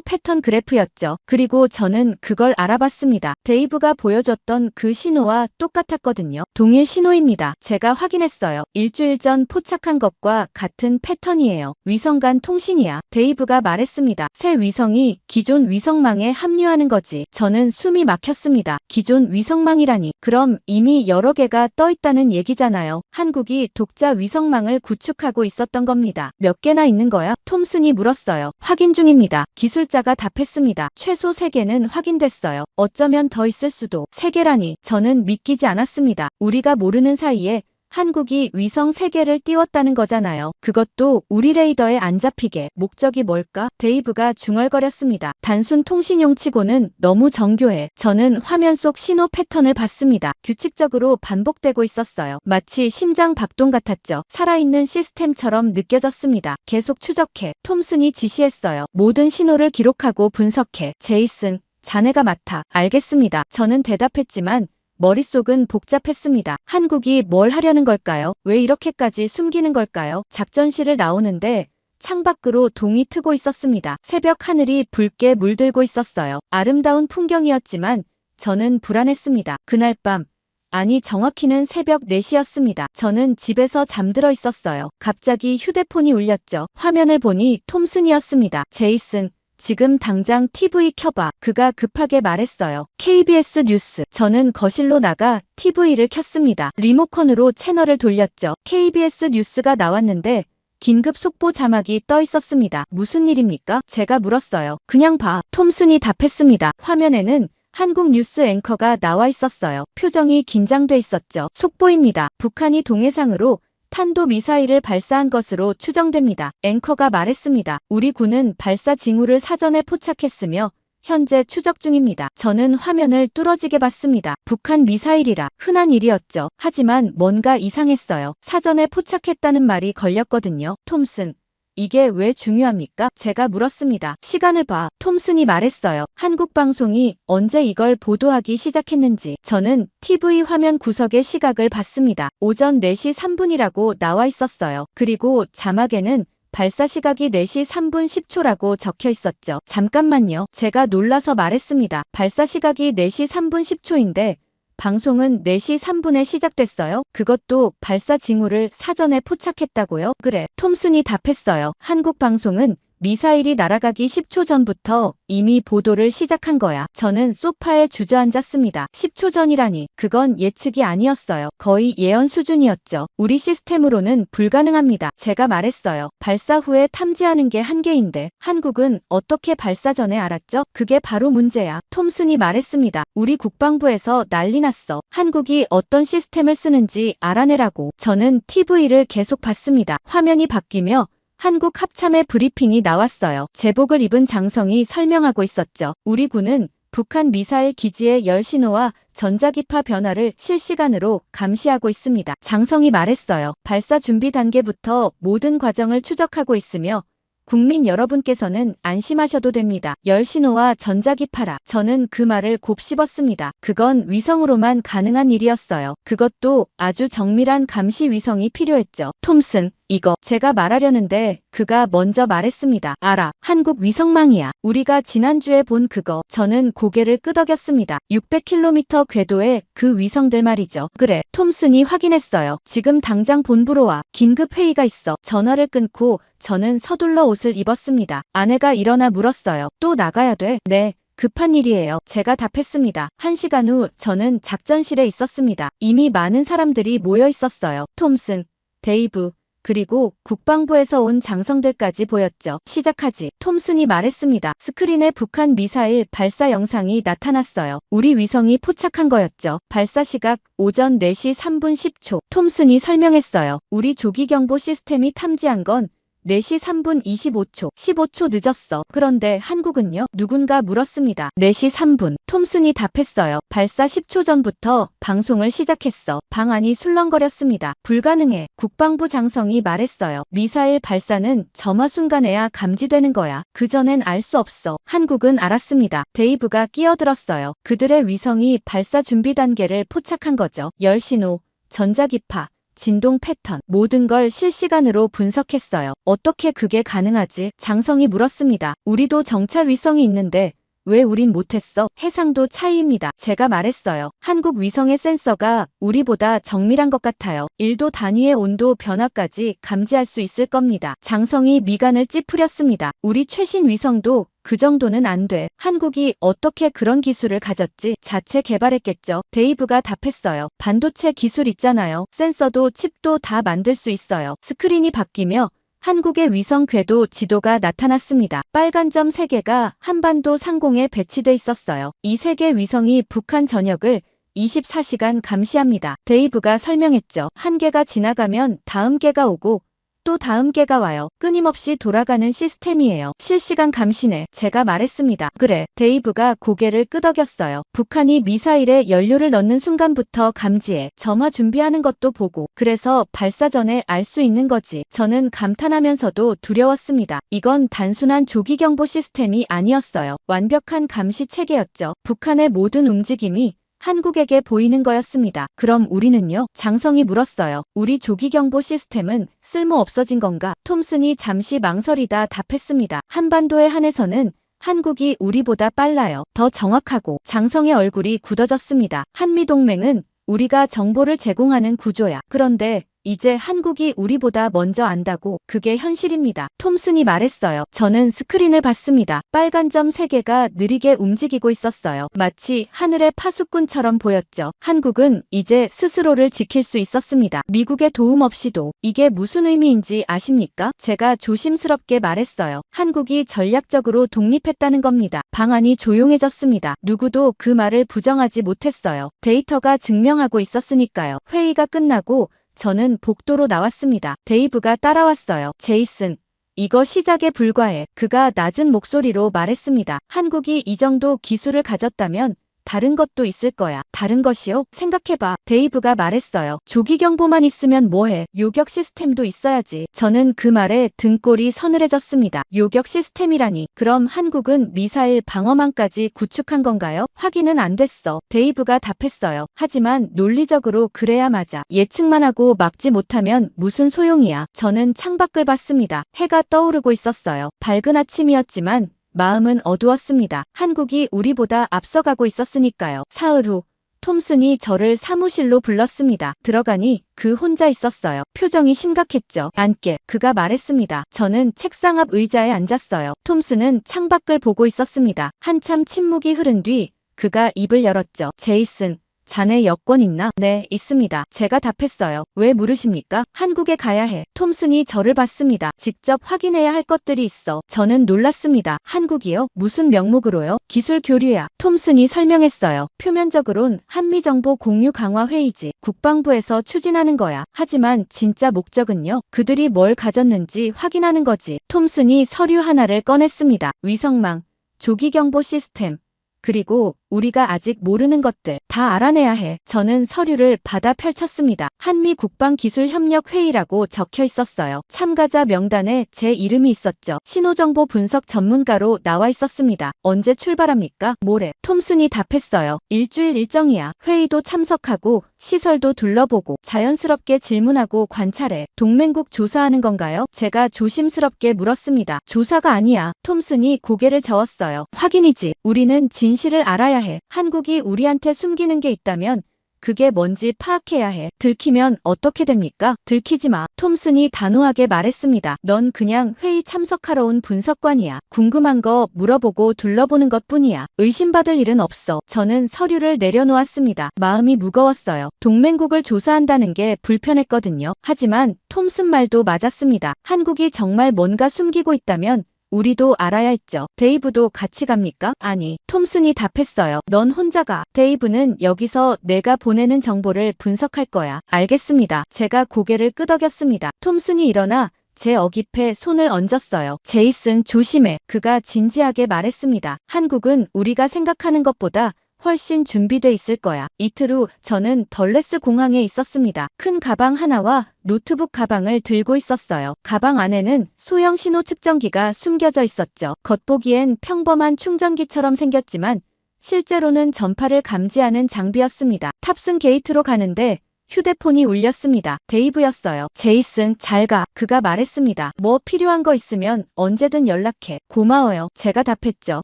패턴 그래프였죠. 그리고 저는 그걸 알아봤습니다. 데이브가 보여줬던 그 신호와 똑같았거든요. 동일 신호입니다. 제가 확인했어요. 일주일 전 포착한 것과 같은 패턴이에요. 위성 간 통신이야. 데이브가 말했습니다. 새 위성이 기존 위성망에 합류하는 거지. 저는 숨이 막혔습니다. 기존 위성망이라니. 그럼 이미 여러 개가 떠 있다는 얘기잖아요. 한국이 독자 위성망을 구축하고 있었던 겁니다. 몇 개나 있는 거야? 톰슨이 물었어요. 확인 중입니다. 기술자가 답했습니다. 최소 3개는 확인됐어요. 어쩌면 더 있을 수도. 3개라니. 저는 믿기지 않았습니다. 우리가 모르는 사이에 한국이 위성 3개를 띄웠다는 거잖아요. 그것도 우리 레이더에 안 잡히게. 목적이 뭘까? 데이브가 중얼거렸습니다. 단순 통신용 치고는 너무 정교해. 저는 화면 속 신호 패턴을 봤습니다. 규칙적으로 반복되고 있었어요. 마치 심장 박동 같았죠. 살아있는 시스템처럼 느껴졌습니다. 계속 추적해. 톰슨이 지시했어요. 모든 신호를 기록하고 분석해. 제이슨, 자네가 맡아. 알겠습니다. 저는 대답했지만 머릿속은 복잡했습니다. 한국이 뭘 하려는 걸까요? 왜 이렇게까지 숨기는 걸까요? 작전실을 나오는데 창밖으로 동이 트고 있었습니다. 새벽 하늘이 붉게 물들고 있었어요. 아름다운 풍경이었지만 저는 불안했습니다. 그날 밤, 아니 정확히는 새벽 4시였습니다. 저는 집에서 잠들어 있었어요. 갑자기 휴대폰이 울렸죠. 화면을 보니 톰슨이었습니다. 제이슨, 지금 당장 TV 켜봐. 그가 급하게 말했어요. KBS 뉴스. 저는 거실로 나가 TV를 켰습니다. 리모컨으로 채널을 돌렸죠. KBS 뉴스가 나왔는데 긴급 속보 자막이 떠 있었습니다. 무슨 일입니까? 제가 물었어요. 그냥 봐. 톰슨이 답했습니다. 화면에는 한국 뉴스 앵커가 나와 있었어요. 표정이 긴장돼 있었죠. 속보입니다. 북한이 동해상으로 탄도미사일을 발사한 것으로 추정됩니다. 앵커가 말했습니다. 우리 군은 발사 징후를 사전에 포착했으며 현재 추적 중입니다. 저는 화면을 뚫어지게 봤습니다. 북한 미사일이라 흔한 일이었죠. 하지만 뭔가 이상했어요. 사전에 포착했다는 말이 걸렸거든요. 톰슨, 이게 왜 중요합니까? 제가 물었습니다. 시간을 봐. 톰슨이 말했어요. 한국 방송이 언제 이걸 보도하기 시작했는지. 저는 TV 화면 구석의 시각을 봤습니다. 오전 4시 3분이라고 나와 있었어요. 그리고 자막에는 발사 시각이 4시 3분 10초라고 적혀 있었죠. 잠깐만요. 제가 놀라서 말했습니다. 발사 시각이 4시 3분 10초인데 방송은 4시 3분에 시작됐어요. 그것도 발사 징후를 사전에 포착했다고요? 그래. 톰슨이 답했어요. 한국 방송은 미사일이 날아가기 10초 전부터 이미 보도를 시작한 거야. 저는 소파에 주저앉았습니다. 10초 전이라니. 그건 예측이 아니었어요. 거의 예언 수준이었죠. 우리 시스템으로는 불가능합니다. 제가 말했어요. 발사 후에 탐지하는 게 한계인데 한국은 어떻게 발사 전에 알았죠? 그게 바로 문제야. 톰슨이 말했습니다. 우리 국방부에서 난리 났어. 한국이 어떤 시스템을 쓰는지 알아내라고. 저는 TV를 계속 봤습니다. 화면이 바뀌며 한국 합참의 브리핑이 나왔어요. 제복을 입은 장성이 설명하고 있었죠. 우리 군은 북한 미사일 기지의 열 신호와 전자기파 변화를 실시간으로 감시하고 있습니다. 장성이 말했어요. 발사 준비 단계부터 모든 과정을 추적하고 있으며 국민 여러분께서는 안심하셔도 됩니다. 열 신호와 전자기파라. 저는 그 말을 곱씹었습니다. 그건 위성으로만 가능한 일이었어요. 그것도 아주 정밀한 감시 위성이 필요했죠. 톰슨, 이거 제가 말하려는데 그가 먼저 말했습니다. 알아. 한국 위성망이야. 우리가 지난주에 본 그거. 저는 고개를 끄덕였습니다. 600km 궤도의 그 위성들 말이죠. 그래. 톰슨이 확인했어요. 지금 당장 본부로 와. 긴급 회의가 있어. 전화를 끊고 저는 서둘러 옷을 입었습니다. 아내가 일어나 물었어요. 또 나가야 돼? 네. 급한 일이에요. 제가 답했습니다. 1시간 후 저는 작전실에 있었습니다. 이미 많은 사람들이 모여 있었어요. 톰슨, 데이브, 그리고 국방부에서 온 장성들까지 보였죠. 시작하지. 톰슨이 말했습니다. 스크린에 북한 미사일 발사 영상이 나타났어요. 우리 위성이 포착한 거였죠. 발사 시각 오전 4시 3분 10초. 톰슨이 설명했어요. 우리 조기경보 시스템이 탐지한 건 4시 3분 25초, 15초 늦었어. 그런데 한국은요? 누군가 물었습니다. 4시 3분. 톰슨이 답했어요. 발사 10초 전부터 방송을 시작했어. 방 안이 술렁거렸습니다. 불가능해. 국방부 장성이 말했어요. 미사일 발사는 점화 순간에야 감지되는 거야. 그전엔 알 수 없어. 한국은 알았습니다. 데이브가 끼어들었어요. 그들의 위성이 발사 준비 단계를 포착한 거죠. 열신호, 전자기파, 진동 패턴, 모든 걸 실시간으로 분석했어요. 어떻게 그게 가능하지? 장성이 물었습니다. 우리도 정찰 위성이 있는데 왜 우린 못했어? 해상도 차이입니다. 제가 말했어요. 한국 위성의 센서가 우리보다 정밀한 것 같아요. 1도 단위의 온도 변화까지 감지할 수 있을 겁니다. 장성이 미간을 찌푸렸습니다. 우리 최신 위성도 그 정도는 안 돼. 한국이 어떻게 그런 기술을 가졌지? 자체 개발했겠죠. 데이브가 답했어요. 반도체 기술 있잖아요. 센서도 칩도 다 만들 수 있어요. 스크린이 바뀌며 한국의 위성 궤도 지도가 나타났습니다. 빨간 점 3개가 한반도 상공에 배치돼 있었어요. 이 3개 위성이 북한 전역을 24시간 감시합니다. 데이브가 설명했죠. 한 개가 지나가면 다음 개가 오고 또 다음 개가 와요. 끊임없이 돌아가는 시스템이에요. 실시간 감시네. 제가 말했습니다. 그래. 데이브가 고개를 끄덕였어요. 북한이 미사일에 연료를 넣는 순간부터 감지해. 점화 준비하는 것도 보고. 그래서 발사 전에 알 수 있는 거지. 저는 감탄하면서도 두려웠습니다. 이건 단순한 조기경보 시스템이 아니었어요. 완벽한 감시 체계였죠. 북한의 모든 움직임이 한국에게 보이는 거였습니다. 그럼 우리는요? 장성이 물었어요. 우리 조기경보 시스템은 쓸모 없어진 건가? 톰슨이 잠시 망설이다 답했습니다. 한반도에 한해서는 한국이 우리보다 빨라요. 더 정확하고. 장성의 얼굴이 굳어졌습니다. 한미동맹은 우리가 정보를 제공하는 구조야. 그런데 이제 한국이 우리보다 먼저 안다고. 그게 현실입니다. 톰슨이 말했어요. 저는 스크린을 봤습니다. 빨간 점 3개가 느리게 움직이고 있었어요. 마치 하늘의 파수꾼처럼 보였죠. 한국은 이제 스스로를 지킬 수 있었습니다. 미국의 도움 없이도. 이게 무슨 의미인지 아십니까? 제가 조심스럽게 말했어요. 한국이 전략적으로 독립했다는 겁니다. 방안이 조용해졌습니다. 누구도 그 말을 부정하지 못했어요. 데이터가 증명하고 있었으니까요. 회의가 끝나고 저는 복도로 나왔습니다. 데이브가 따라왔어요. 제이슨, 이거 시작에 불과해. 그가 낮은 목소리로 말했습니다. 한국이 이 정도 기술을 가졌다면 다른 것도 있을 거야. 다른 것이요? 생각해봐. 데이브가 말했어요. 조기경보만 있으면 뭐해? 요격 시스템도 있어야지. 저는 그 말에 등골이 서늘해졌습니다. 요격 시스템이라니. 그럼 한국은 미사일 방어망까지 구축한 건가요? 확인은 안 됐어. 데이브가 답했어요. 하지만 논리적으로 그래야 맞아. 예측만 하고 막지 못하면 무슨 소용이야. 저는 창밖을 봤습니다. 해가 떠오르고 있었어요. 밝은 아침이었지만 마음은 어두웠습니다. 한국이 우리보다 앞서가고 있었으니까요. 사흘 후 톰슨이 저를 사무실로 불렀습니다. 들어가니 그 혼자 있었어요. 표정이 심각했죠. 앉게. 그가 말했습니다. 저는 책상 앞 의자에 앉았어요. 톰슨은 창밖을 보고 있었습니다. 한참 침묵이 흐른 뒤 그가 입을 열었죠. 제이슨, 자네 여권 있나? 네, 있습니다. 제가 답했어요. 왜 물으십니까? 한국에 가야 해. 톰슨이 저를 봤습니다. 직접 확인해야 할 것들이 있어. 저는 놀랐습니다. 한국이요? 무슨 명목으로요? 기술 교류야. 톰슨이 설명했어요. 표면적으론 한미정보 공유 강화 회의지. 국방부에서 추진하는 거야. 하지만 진짜 목적은요? 그들이 뭘 가졌는지 확인하는 거지. 톰슨이 서류 하나를 꺼냈습니다. 위성망, 조기경보 시스템, 그리고 우리가 아직 모르는 것들 다 알아내야 해. 저는 서류를 받아 펼쳤습니다. 한미 국방기술협력회의라고 적혀 있었어요. 참가자 명단에 제 이름이 있었죠. 신호정보 분석 전문가로 나와 있었습니다. 언제 출발합니까? 모레. 톰슨이 답했어요. 일주일 일정이야. 회의도 참석하고 시설도 둘러보고 자연스럽게 질문하고 관찰해. 동맹국 조사하는 건가요? 제가 조심스럽게 물었습니다. 조사가 아니야. 톰슨이 고개를 저었어요. 확인이지. 우리는 진실을 알아야 해. 한국이 우리한테 숨기는 게 있다면 그게 뭔지 파악해야 해. 들키면 어떻게 됩니까? 들키지 마. 톰슨이 단호하게 말했습니다. 넌 그냥 회의 참석하러 온 분석관이야. 궁금한 거 물어보고 둘러보는 것뿐이야. 의심받을 일은 없어. 저는 서류를 내려놓았습니다. 마음이 무거웠어요. 동맹국을 조사한다는 게 불편했거든요. 하지만 톰슨 말도 맞았습니다. 한국이 정말 뭔가 숨기고 있다면 우리도 알아야 했죠. 데이브도 같이 갑니까? 아니, 톰슨이 답했어요. 넌 혼자 가. 데이브는 여기서 내가 보내는 정보를 분석할 거야. 알겠습니다. 제가 고개를 끄덕였습니다. 톰슨이 일어나 제 어깃에 손을 얹었어요. 제이슨, 조심해. 그가 진지하게 말했습니다. 한국은 우리가 생각하는 것보다 훨씬 준비돼 있을 거야. 이틀 후 저는 덜레스 공항에 있었습니다. 큰 가방 하나와 노트북 가방을 들고 있었어요. 가방 안에는 소형 신호 측정기가 숨겨져 있었죠. 겉보기엔 평범한 충전기처럼 생겼지만 실제로는 전파를 감지하는 장비였습니다. 탑승 게이트로 가는데 휴대폰이 울렸습니다. 데이브였어요. 제이슨, 잘 가. 그가 말했습니다. 뭐 필요한 거 있으면 언제든 연락해. 고마워요. 제가 답했죠.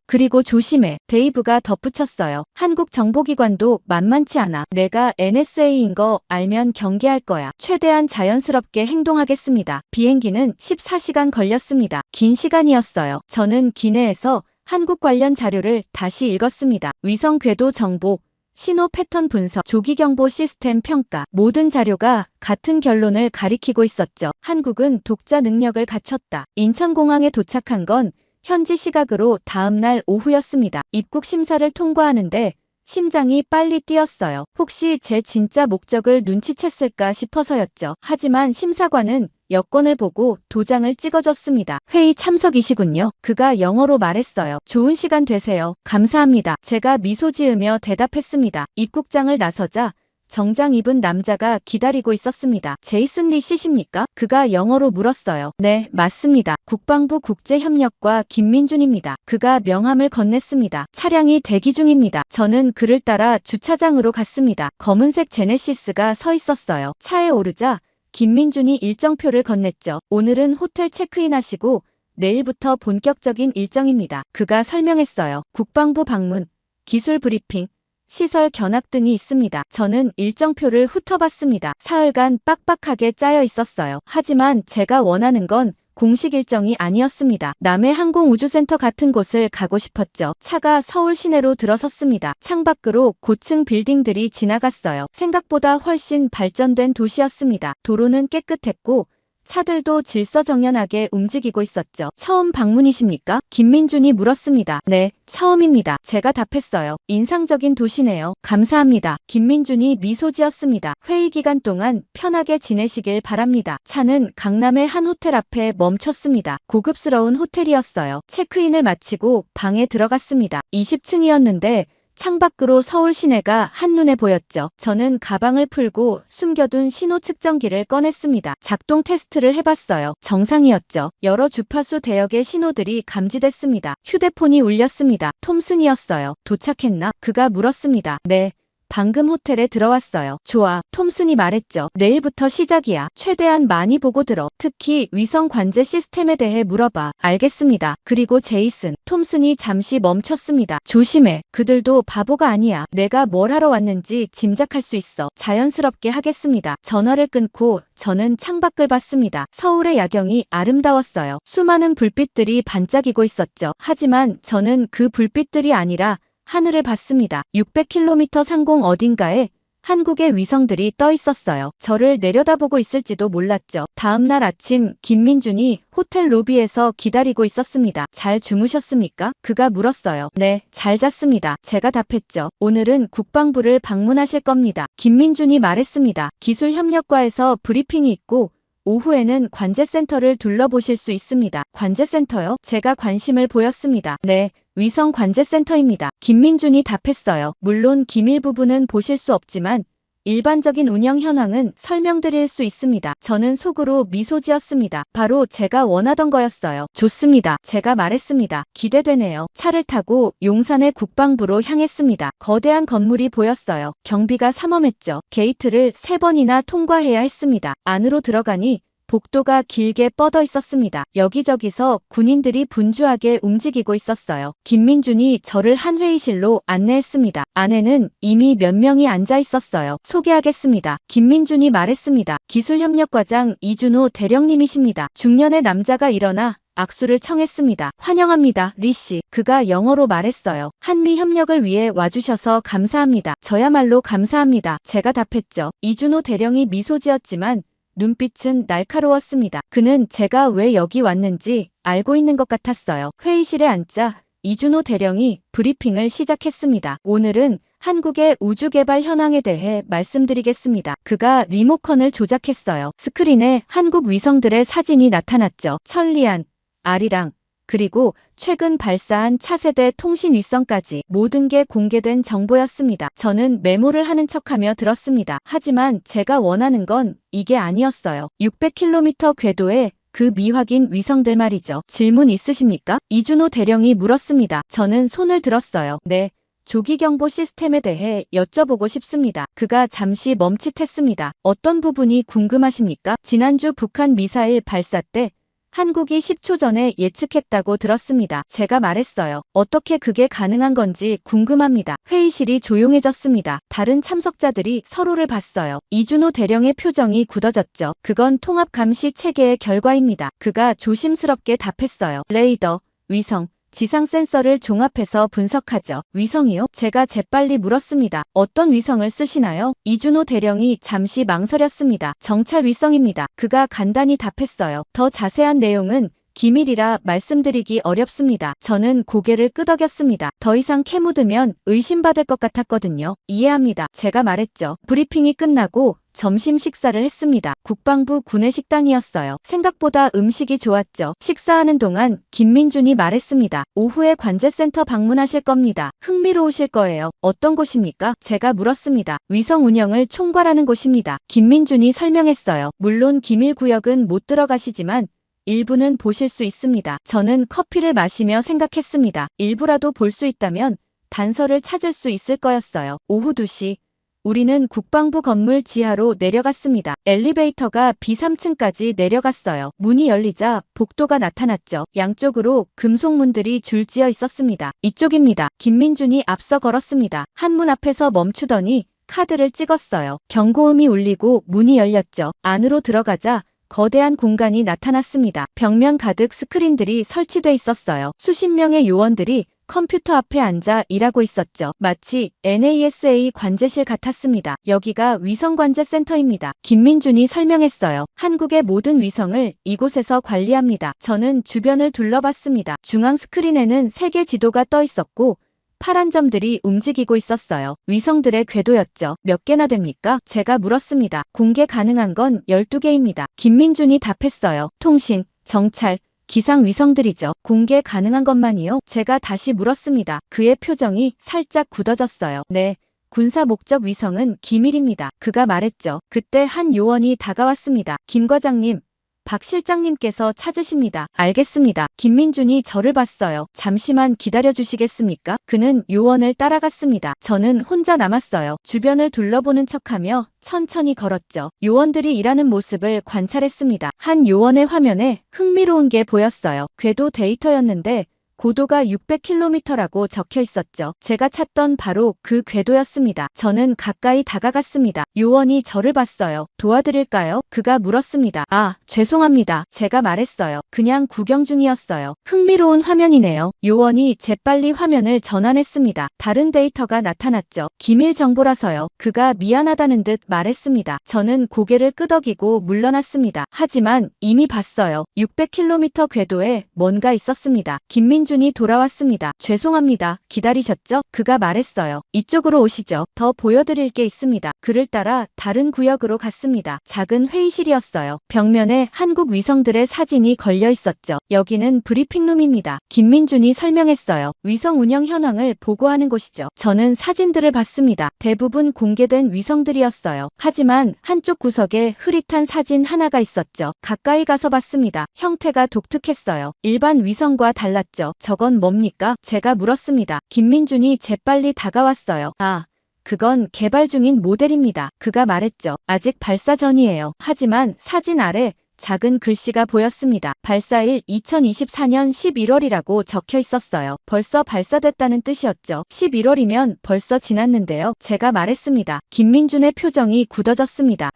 그리고 조심해. 데이브가 덧붙였어요. 한국 정보기관도 만만치 않아. 내가 NSA인 거 알면 경계할 거야. 최대한 자연스럽게 행동하겠습니다. 비행기는 14시간 걸렸습니다. 긴 시간이었어요. 저는 기내에서 한국 관련 자료를 다시 읽었습니다. 위성 궤도 정보, 신호 패턴 분석, 조기경보 시스템 평가, 모든 자료가 같은 결론을 가리키고 있었죠. 한국은 독자 능력을 갖췄다. 인천공항에 도착한 건 현지 시각으로 다음날 오후였습니다. 입국 심사를 통과하는데 심장이 빨리 뛰었어요. 혹시 제 진짜 목적을 눈치챘을까 싶어서였죠. 하지만 심사관은 여권을 보고 도장을 찍어줬습니다. 회의 참석이시군요. 그가 영어로 말했어요. 좋은 시간 되세요. 감사합니다. 제가 미소 지으며 대답했습니다. 입국장을 나서자 정장 입은 남자가 기다리고 있었습니다. 제이슨 리 씨십니까? 그가 영어로 물었어요. 네, 맞습니다. 국방부 국제협력과 김민준입니다. 그가 명함을 건넸습니다. 차량이 대기 중입니다. 저는 그를 따라 주차장으로 갔습니다. 검은색 제네시스가 서 있었어요. 차에 오르자 김민준이 일정표를 건넸죠. 오늘은 호텔 체크인하시고 내일부터 본격적인 일정입니다. 그가 설명했어요. 국방부 방문, 기술 브리핑, 시설 견학 등이 있습니다. 저는 일정표를 훑어봤습니다. 사흘간 빡빡하게 짜여 있었어요. 하지만 제가 원하는 건 공식 일정이 아니었습니다. 남해 항공우주센터 같은 곳을 가고 싶었죠. 차가 서울 시내로 들어섰습니다. 창밖으로 고층 빌딩들이 지나갔어요. 생각보다 훨씬 발전된 도시였습니다. 도로는 깨끗했고 차들도 질서정연하게 움직이고 있었죠. 처음 방문이십니까? 김민준이 물었습니다. 네, 처음입니다. 제가 답했어요. 인상적인 도시네요. 감사합니다. 김민준이 미소 지었습니다. 회의 기간 동안 편하게 지내시길 바랍니다. 차는 강남의 한 호텔 앞에 멈췄습니다. 고급스러운 호텔이었어요. 체크인을 마치고 방에 들어갔습니다. 20층이었는데 창밖으로 서울 시내가 한눈에 보였죠. 저는 가방을 풀고 숨겨둔 신호 측정기를 꺼냈습니다. 작동 테스트를 해봤어요. 정상이었죠. 여러 주파수 대역의 신호들이 감지됐습니다. 휴대폰이 울렸습니다. 톰슨이었어요. 도착했나? 그가 물었습니다. 네. 방금 호텔에 들어왔어요. 좋아. 톰슨이 말했죠. 내일부터 시작이야. 최대한 많이 보고 들어. 특히 위성 관제 시스템에 대해 물어봐. 알겠습니다. 그리고 제이슨. 톰슨이 잠시 멈췄습니다. 조심해. 그들도 바보가 아니야. 내가 뭘 하러 왔는지 짐작할 수 있어. 자연스럽게 하겠습니다. 전화를 끊고 저는 창밖을 봤습니다. 서울의 야경이 아름다웠어요. 수많은 불빛들이 반짝이고 있었죠. 하지만 저는 그 불빛들이 아니라 하늘을 봤습니다. 600km 상공 어딘가에 한국의 위성들이 떠 있었어요. 저를 내려다보고 있을지도 몰랐죠. 다음 날 아침 김민준이 호텔 로비에서 기다리고 있었습니다. 잘 주무셨습니까? 그가 물었어요. 네, 잘 잤습니다. 제가 답했죠. 오늘은 국방부를 방문하실 겁니다. 김민준이 말했습니다. 기술협력과에서 브리핑이 있고 오후에는 관제센터를 둘러보실 수 있습니다. 관제센터요? 제가 관심을 보였습니다. 네, 위성 관제센터입니다. 김민준이 답했어요. 물론 기밀 부분은 보실 수 없지만 일반적인 운영 현황은 설명드릴 수 있습니다. 저는 속으로 미소 지었습니다. 바로 제가 원하던 거였어요. 좋습니다. 제가 말했습니다. 기대되네요. 차를 타고 용산의 국방부로 향했습니다. 거대한 건물이 보였어요. 경비가 삼엄했죠. 게이트를 3번이나 통과해야 했습니다. 안으로 들어가니 복도가 길게 뻗어 있었습니다. 여기저기서 군인들이 분주하게 움직이고 있었어요. 김민준이 저를 한 회의실로 안내했습니다. 안에는 이미 몇 명이 앉아 있었어요. 소개하겠습니다. 김민준이 말했습니다. 기술협력과장 이준호 대령님이십니다. 중년의 남자가 일어나 악수를 청했습니다. 환영합니다, 리씨. 그가 영어로 말했어요. 한미 협력을 위해 와주셔서 감사합니다. 저야말로 감사합니다. 제가 답했죠. 이준호 대령이 미소 지었지만 눈빛은 날카로웠습니다. 그는 제가 왜 여기 왔는지 알고 있는 것 같았어요. 회의실에 앉자 이준호 대령이 브리핑을 시작했습니다. 오늘은 한국의 우주개발 현황에 대해 말씀드리겠습니다. 그가 리모컨을 조작했어요. 스크린에 한국 위성들의 사진이 나타났죠. 천리안, 아리랑, 그리고 최근 발사한 차세대 통신 위성까지 모든 게 공개된 정보였습니다. 저는 메모를 하는 척하며 들었습니다. 하지만 제가 원하는 건 이게 아니었어요. 600km 궤도에 그 미확인 위성들 말이죠. 질문 있으십니까? 이준호 대령이 물었습니다. 저는 손을 들었어요. 네. 조기경보 시스템에 대해 여쭤보고 싶습니다. 그가 잠시 멈칫했습니다. 어떤 부분이 궁금하십니까? 지난주 북한 미사일 발사 때 한국이 10초 전에 예측했다고 들었습니다. 제가 말했어요. 어떻게 그게 가능한 건지 궁금합니다. 회의실이 조용해졌습니다. 다른 참석자들이 서로를 봤어요. 이준호 대령의 표정이 굳어졌죠. 그건 통합감시 체계의 결과입니다. 그가 조심스럽게 답했어요. 레이더, 위성, 지상 센서를 종합해서 분석하죠. 위성이요? 제가 재빨리 물었습니다. 어떤 위성을 쓰시나요? 이준호 대령이 잠시 망설였습니다. 정찰 위성입니다. 그가 간단히 답했어요. 더 자세한 내용은 기밀이라 말씀드리기 어렵습니다. 저는 고개를 끄덕였습니다. 더 이상 캐묻으면 의심받을 것 같았거든요. 이해합니다. 제가 말했죠. 브리핑이 끝나고 점심 식사를 했습니다. 국방부 구내식당이었어요. 생각보다 음식이 좋았죠. 식사하는 동안 김민준이 말했습니다. 오후에 관제센터 방문하실 겁니다. 흥미로우실 거예요. 어떤 곳입니까? 제가 물었습니다. 위성 운영을 총괄하는 곳입니다. 김민준이 설명했어요. 물론 기밀구역은 못 들어가시지만 일부는 보실 수 있습니다. 저는 커피를 마시며 생각했습니다. 일부라도 볼 수 있다면 단서를 찾을 수 있을 거였어요. 오후 2시. 우리는 국방부 건물 지하로 내려갔습니다. 엘리베이터가 B3층까지 내려갔어요. 문이 열리자 복도가 나타났죠. 양쪽으로 금속문들이 줄지어 있었습니다. 이쪽입니다. 김민준이 앞서 걸었습니다. 한문 앞에서 멈추더니 카드를 찍었어요. 경고음이 울리고 문이 열렸죠. 안으로 들어가자 거대한 공간이 나타났습니다. 벽면 가득 스크린들이 설치돼 있었어요. 수십 명의 요원들이 컴퓨터 앞에 앉아 일하고 있었죠. 마치 NASA 관제실 같았습니다. 여기가 위성관제센터입니다. 김민준이 설명했어요. 한국의 모든 위성을 이곳에서 관리합니다. 저는 주변을 둘러봤습니다. 중앙 스크린에는 세계 지도가 떠 있었고 파란 점들이 움직이고 있었어요. 위성들의 궤도였죠. 몇 개나 됩니까? 제가 물었습니다. 공개 가능한 건 12개입니다. 김민준이 답했어요. 통신, 정찰, 기상 위성들이죠. 공개 가능한 것만이요? 제가 다시 물었습니다. 그의 표정이 살짝 굳어졌어요. 네. 군사 목적 위성은 기밀입니다. 그가 말했죠. 그때 한 요원이 다가왔습니다. 김 과장님, 박 실장님께서 찾으십니다. 알겠습니다. 김민준이 저를 봤어요. 잠시만 기다려주시겠습니까? 그는 요원을 따라갔습니다. 저는 혼자 남았어요. 주변을 둘러보는 척하며 천천히 걸었죠. 요원들이 일하는 모습을 관찰했습니다. 한 요원의 화면에 흥미로운 게 보였어요. 궤도 데이터였는데 고도가 600km라고 적혀 있었죠. 제가 찾던 바로 그 궤도였습니다. 저는 가까이 다가갔습니다. 요원이 저를 봤어요. 도와드릴까요? 그가 물었습니다. 아, 죄송합니다. 제가 말했어요. 그냥 구경 중이었어요. 흥미로운 화면이네요. 요원이 재빨리 화면을 전환했습니다. 다른 데이터가 나타났죠. 기밀 정보라서요. 그가 미안하다는 듯 말했습니다. 저는 고개를 끄덕이고 물러났습니다. 하지만 이미 봤어요. 600km 궤도에 뭔가 있었습니다. 김민준이 돌아왔습니다. 죄송합니다. 기다리셨죠? 그가 말했어요. 이쪽으로 오시죠. 더 보여드릴 게 있습니다. 그를 따라 다른 구역으로 갔습니다. 작은 회의실이었어요. 벽면에 한국 위성들의 사진이 걸려 있었죠. 여기는 브리핑룸입니다. 김민준이 설명했어요. 위성 운영 현황을 보고하는 곳이죠. 저는 사진들을 봤습니다. 대부분 공개된 위성들이었어요. 하지만 한쪽 구석에 흐릿한 사진 하나가 있었죠. 가까이 가서 봤습니다. 형태가 독특했어요. 일반 위성과 달랐죠. 저건 뭡니까? 제가 물었습니다. 김민준이 재빨리 다가왔어요. 아, 그건 개발 중인 모델입니다. 그가 말했죠. 아직 발사 전이에요. 하지만 사진 아래 작은 글씨가 보였습니다. 발사일 2024년 11월이라고 적혀 있었어요. 벌써 발사됐다는 뜻이었죠. 11월이면 벌써 지났는데요. 제가 말했습니다. 김민준의 표정이 굳어졌습니다.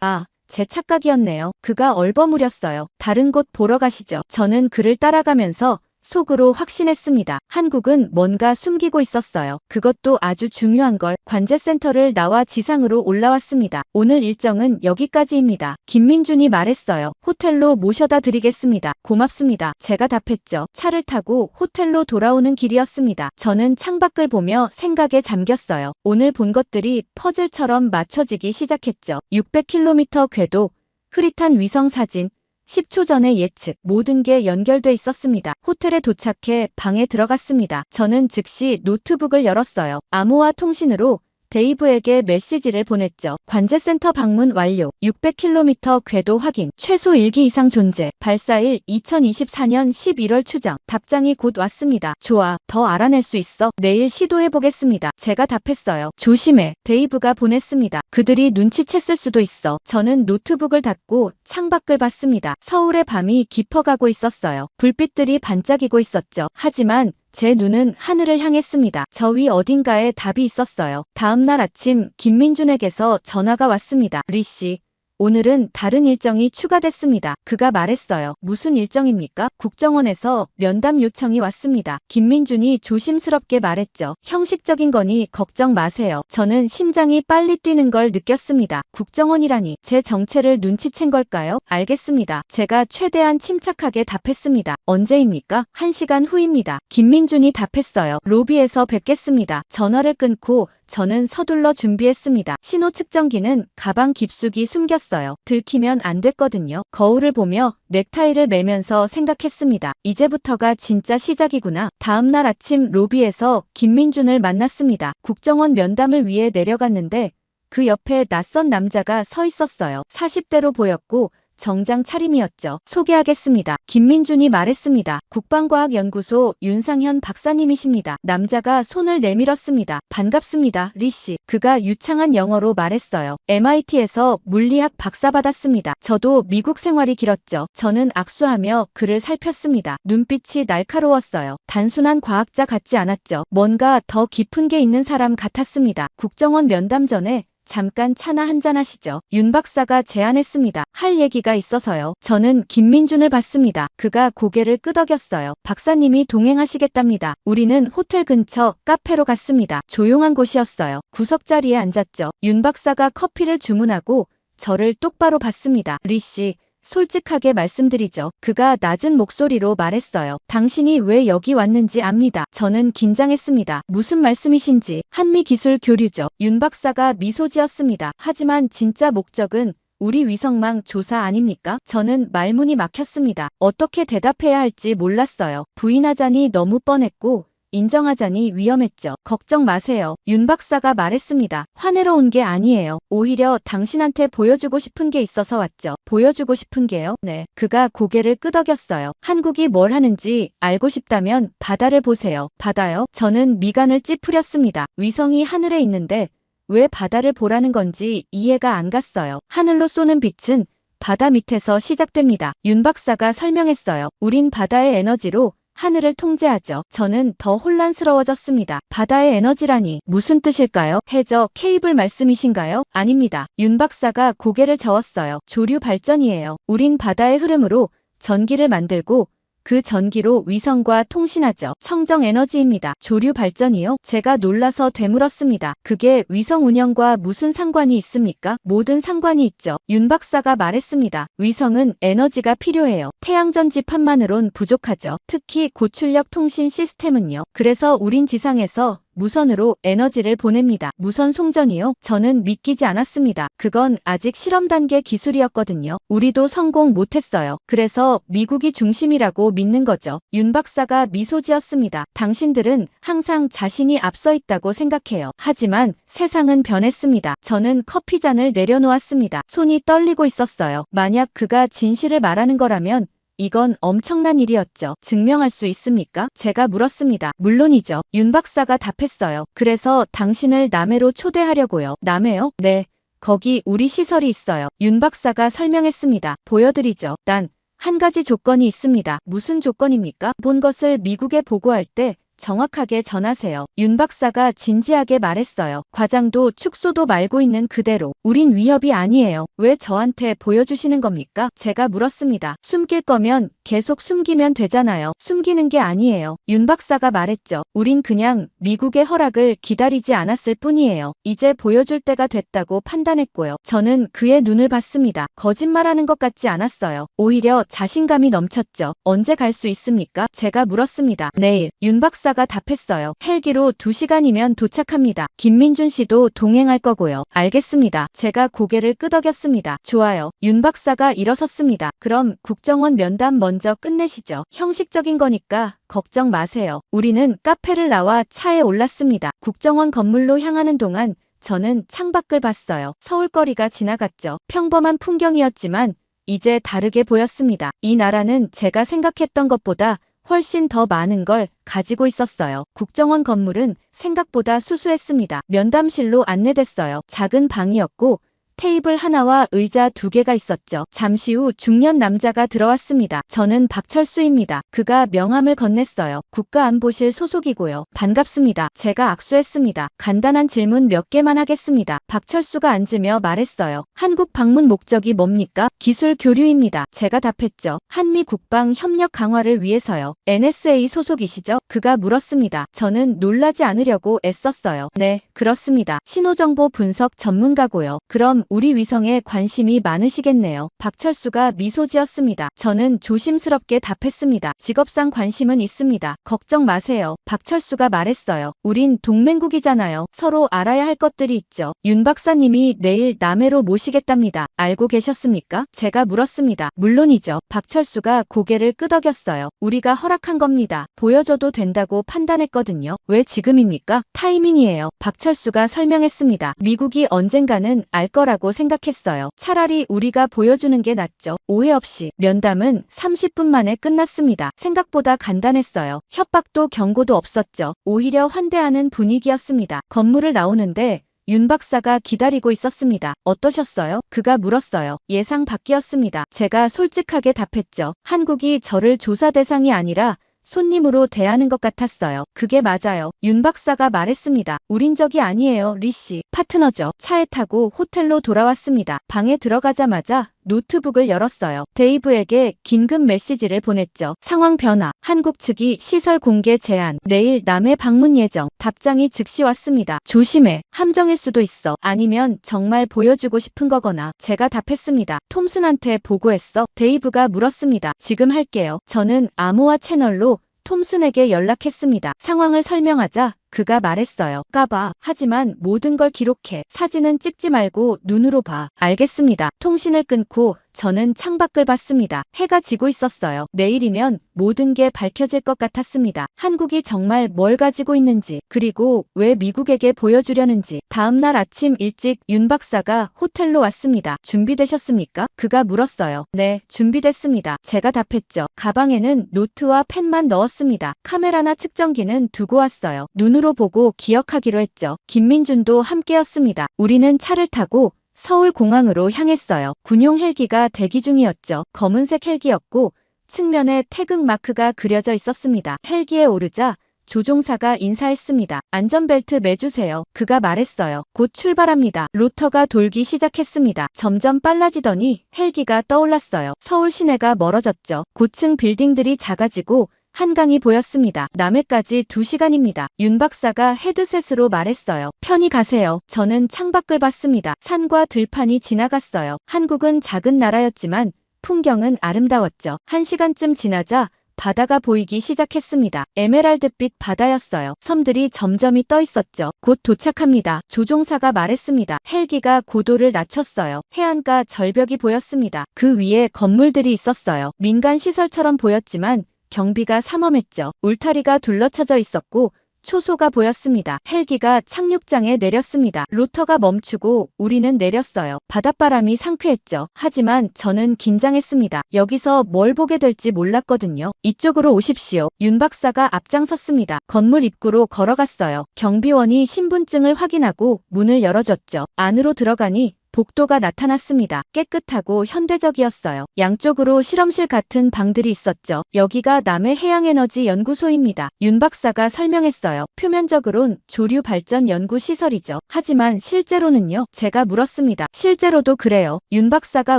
제 착각이었네요. 그가 얼버무렸어요. 다른 곳 보러 가시죠. 저는 그를 따라가면서 속으로 확신했습니다. 한국은 뭔가 숨기고 있었어요. 그것도 아주 중요한 걸. 관제센터를 나와 지상으로 올라왔습니다. 오늘 일정은 여기까지입니다. 김민준이 말했어요. 호텔로 모셔다 드리겠습니다. 고맙습니다. 제가 답했죠. 차를 타고 호텔로 돌아오는 길이었습니다. 저는 창밖을 보며 생각에 잠겼어요. 오늘 본 것들이 퍼즐처럼 맞춰지기 시작했죠. 600km 궤도, 흐릿한 위성 사진, 10초 전의 예측, 모든 게 연결돼 있었습니다. 호텔에 도착해 방에 들어갔습니다. 저는 즉시 노트북을 열었어요. 암호화 통신으로 데이브에게 메시지를 보냈죠. 관제센터 방문 완료. 600km 궤도 확인. 최소 1기 이상 존재. 발사일 2024년 11월 추정. 답장이 곧 왔습니다. 좋아. 더 알아낼 수 있어. 내일 시도해보겠습니다. 제가 답했어요. 조심해. 데이브가 보냈습니다. 그들이 눈치챘을 수도 있어. 저는 노트북을 닫고 창밖을 봤습니다. 서울의 밤이 깊어가고 있었어요. 불빛들이 반짝이고 있었죠. 하지만 제 눈은 하늘을 향했습니다. 저 위 어딘가에 답이 있었어요. 다음 날 아침 김민준에게서 전화가 왔습니다. 리씨, 오늘은 다른 일정이 추가됐습니다. 그가 말했어요. 무슨 일정입니까? 국정원에서 면담 요청이 왔습니다. 김민준이 조심스럽게 말했죠. 형식적인 거니 걱정 마세요. 저는 심장이 빨리 뛰는 걸 느꼈습니다. 국정원이라니 제 정체를 눈치챈 걸까요? 알겠습니다. 제가 최대한 침착하게 답했습니다. 언제입니까? 1시간 후입니다. 김민준이 답했어요. 로비에서 뵙겠습니다. 전화를 끊고 저는 서둘러 준비했습니다. 신호 측정기는 가방 깊숙이 숨겼어요. 들키면 안 됐거든요. 거울을 보며 넥타이를 매면서 생각했습니다. 이제부터가 진짜 시작이구나. 다음 날 아침 로비에서 김민준을 만났습니다. 국정원 면담을 위해 내려갔는데 그 옆에 낯선 남자가 서 있었어요. 40대로 보였고 정장 차림이었죠. 소개하겠습니다. 김민준이 말했습니다. 국방과학연구소 윤상현 박사님이십니다. 남자가 손을 내밀었습니다. 반갑습니다, 리씨. 그가 유창한 영어로 말했어요. MIT에서 물리학 박사 받았습니다. 저도 미국 생활이 길었죠. 저는 악수하며 그를 살폈습니다. 눈빛이 날카로웠어요. 단순한 과학자 같지 않았죠. 뭔가 더 깊은 게 있는 사람 같았습니다. 국정원 면담 전에 잠깐 차나 한잔 하시죠. 윤 박사가 제안했습니다. 할 얘기가 있어서요. 저는 김민준을 봤습니다. 그가 고개를 끄덕였어요. 박사님이 동행하시겠답니다. 우리는 호텔 근처 카페로 갔습니다. 조용한 곳이었어요. 구석자리에 앉았죠. 윤 박사가 커피를 주문하고 저를 똑바로 봤습니다. 리씨, 솔직하게 말씀드리죠. 그가 낮은 목소리로 말했어요. 당신이 왜 여기 왔는지 압니다. 저는 긴장했습니다. 무슨 말씀이신지. 한미기술 교류죠. 윤 박사가 미소 지었습니다. 하지만 진짜 목적은 우리 위성망 조사 아닙니까? 저는 말문이 막혔습니다. 어떻게 대답해야 할지 몰랐어요. 부인하자니 너무 뻔했고 인정하자니 위험했죠. 걱정 마세요. 윤 박사가 말했습니다. 화내러 온 게 아니에요. 오히려 당신한테 보여주고 싶은 게 있어서 왔죠. 보여주고 싶은 게요? 네. 그가 고개를 끄덕였어요. 한국이 뭘 하는지 알고 싶다면 바다를 보세요. 바다요? 저는 미간을 찌푸렸습니다. 위성이 하늘에 있는데 왜 바다를 보라는 건지 이해가 안 갔어요. 하늘로 쏘는 빛은 바다 밑에서 시작됩니다. 윤 박사가 설명했어요. 우린 바다의 에너지로 하늘을 통제하죠. 저는 더 혼란스러워졌습니다. 바다의 에너지라니 무슨 뜻일까요? 해저 케이블 말씀이신가요? 아닙니다. 윤 박사가 고개를 저었어요. 조류 발전이에요. 우린 바다의 흐름으로 전기를 만들고 그 전기로 위성과 통신하죠. 청정 에너지입니다. 조류 발전이요? 제가 놀라서 되물었습니다. 그게 위성 운영과 무슨 상관이 있습니까? 모든 상관이 있죠. 윤 박사가 말했습니다. 위성은 에너지가 필요해요. 태양전지판만으론 부족하죠. 특히 고출력 통신 시스템은요. 그래서 우린 지상에서 무선으로 에너지를 보냅니다. 무선 송전이요? 저는 믿기지 않았습니다. 그건 아직 실험 단계 기술이었거든요. 우리도 성공 못했어요. 그래서 미국이 중심이라고 믿는 거죠. 윤 박사가 미소 지었습니다. 당신들은 항상 자신이 앞서 있다고 생각해요. 하지만 세상은 변했습니다. 저는 커피잔을 내려놓았습니다. 손이 떨리고 있었어요. 만약 그가 진실을 말하는 거라면 이건 엄청난 일이었죠. 증명할 수 있습니까? 제가 물었습니다. 물론이죠. 윤 박사가 답했어요. 그래서 당신을 남해로 초대하려고요. 남해요? 네. 거기 우리 시설이 있어요. 윤 박사가 설명했습니다. 보여드리죠. 난 한 가지 조건이 있습니다. 무슨 조건입니까? 본 것을 미국에 보고할 때 정확하게 전하세요. 윤 박사가 진지하게 말했어요. 과장도 축소도 말고 있는 그대로. 우린 위협이 아니에요. 왜 저한테 보여주시는 겁니까? 제가 물었습니다. 숨길 거면 계속 숨기면 되잖아요. 숨기는 게 아니에요. 윤 박사가 말했죠. 우린 그냥 미국의 허락을 기다리지 않았을 뿐이에요. 이제 보여줄 때가 됐다고 판단했고요. 저는 그의 눈을 봤습니다. 거짓말하는 것 같지 않았어요. 오히려 자신감이 넘쳤죠. 언제 갈 수 있습니까? 제가 물었습니다. 내일. 윤 박사가 답했어요. 헬기로 2시간이면 도착합니다. 김민준 씨도 동행할 거고요. 알겠습니다. 제가 고개를 끄덕였습니다. 좋아요. 윤 박사가 일어섰습니다. 그럼 국정원 면담 먼저 끝내시죠. 형식적인 거니까 걱정 마세요. 우리는 카페를 나와 차에 올랐습니다. 국정원 건물로 향하는 동안 저는 창밖을 봤어요. 서울거리가 지나갔죠. 평범한 풍경이었지만 이제 다르게 보였습니다. 이 나라는 제가 생각했던 것보다 훨씬 더 많은 걸 가지고 있었어요. 국정원 건물은 생각보다 수수했습니다. 면담실로 안내됐어요. 작은 방이었고 테이블 하나와 의자 2개가 있었죠. 잠시 후 중년 남자가 들어왔습니다. 저는 박철수입니다. 그가 명함을 건넸어요. 국가안보실 소속이고요. 반갑습니다. 제가 악수했습니다. 간단한 질문 몇 개만 하겠습니다. 박철수가 앉으며 말했어요. 한국 방문 목적이 뭡니까? 기술 교류입니다. 제가 답했죠. 한미 국방 협력 강화를 위해서요. NSA 소속이시죠? 그가 물었습니다. 저는 놀라지 않으려고 애썼어요. 네, 그렇습니다. 신호정보 분석 전문가고요. 그럼 우리 위성에 관심이 많으시겠네요. 박철수가 미소 지었습니다. 저는 조심스럽게 답했습니다. 직업상 관심은 있습니다. 걱정 마세요. 박철수가 말했어요. 우린 동맹국이잖아요. 서로 알아야 할 것들이 있죠. 윤 박사님이 내일 남해로 모시겠답니다. 알고 계셨습니까? 제가 물었습니다. 물론이죠. 박철수가 고개를 끄덕였어요. 우리가 허락한 겁니다. 보여줘도 된다고 판단했거든요. 왜 지금입니까? 타이밍이에요. 박철수가 설명했습니다. 미국이 언젠가는 알 거라고 생각했어요. 차라리 우리가 보여주는 게 낫죠. 오해 없이. 면담은 30분 만에 끝났습니다. 생각보다 간단했어요. 협박도 경고도 없었죠. 오히려 환대하는 분위기였습니다. 건물을 나오는데 윤 박사가 기다리고 있었습니다. 어떠셨어요? 그가 물었어요. 예상 밖이었습니다. 제가 솔직하게 답했죠. 한국이 저를 조사 대상이 아니라 손님으로 대하는 것 같았어요. 그게 맞아요. 윤 박사가 말했습니다. 우린 적이 아니에요, 리 씨. 파트너죠. 차에 타고 호텔로 돌아왔습니다. 방에 들어가자마자 노트북을 열었어요. 데이브에게 긴급 메시지를 보냈죠. 상황 변화. 한국 측이 시설 공개 제한. 내일 남해 방문 예정. 답장이 즉시 왔습니다. 조심해. 함정일 수도 있어. 아니면 정말 보여주고 싶은 거거나. 제가 답했습니다. 톰슨한테 보고했어? 데이브가 물었습니다. 지금 할게요. 저는 암호화 채널로 톰슨에게 연락했습니다. 상황을 설명하자 그가 말했어요. 까봐. 하지만 모든 걸 기록해. 사진은 찍지 말고 눈으로 봐. 알겠습니다. 통신을 끊고 저는 창밖을 봤습니다. 해가 지고 있었어요. 내일이면 모든 게 밝혀질 것 같았습니다. 한국이 정말 뭘 가지고 있는지, 그리고 왜 미국에게 보여주려는지. 다음 날 아침 일찍 윤 박사가 호텔로 왔습니다. 준비되셨습니까? 그가 물었어요. 네, 준비됐습니다. 제가 답했죠. 가방에는 노트와 펜만 넣었습니다. 카메라나 측정기는 두고 왔어요. 눈으로 보고 기억하기로 했죠. 김민준도 함께였습니다. 우리는 차를 타고 서울공항으로 향했어요. 군용 헬기가 대기 중이었죠. 검은색 헬기였고 측면에 태극 마크가 그려져 있었습니다. 헬기에 오르자 조종사가 인사했습니다. 안전벨트 매주세요. 그가 말했어요. 곧 출발합니다. 로터가 돌기 시작했습니다. 점점 빨라지더니 헬기가 떠올랐어요. 서울 시내가 멀어졌죠. 고층 빌딩들이 작아지고 한강이 보였습니다. 남해까지 2시간입니다. 윤 박사가 헤드셋으로 말했어요. 편히 가세요. 저는 창밖을 봤습니다. 산과 들판이 지나갔어요. 한국은 작은 나라였지만 풍경은 아름다웠죠. 1시간쯤 지나자 바다가 보이기 시작했습니다. 에메랄드빛 바다였어요. 섬들이 점점이 떠 있었죠. 곧 도착합니다. 조종사가 말했습니다. 헬기가 고도를 낮췄어요. 해안가 절벽이 보였습니다. 그 위에 건물들이 있었어요. 민간 시설처럼 보였지만 경비가 삼엄했죠. 울타리가 둘러쳐져 있었고 초소가 보였습니다. 헬기가 착륙장에 내렸습니다. 로터가 멈추고 우리는 내렸어요. 바닷바람이 상쾌했죠. 하지만 저는 긴장했습니다. 여기서 뭘 보게 될지 몰랐거든요. 이쪽으로 오십시오. 윤 박사가 앞장섰습니다. 건물 입구로 걸어갔어요. 경비원이 신분증을 확인하고 문을 열어줬죠. 안으로 들어가니 복도가 나타났습니다. 깨끗하고 현대적이었어요. 양쪽으로 실험실 같은 방들이 있었죠. 여기가 남해 해양에너지 연구소입니다. 윤 박사가 설명했어요. 표면적으론 조류 발전 연구 시설이죠. 하지만 실제로는요? 제가 물었습니다. 실제로도 그래요. 윤 박사가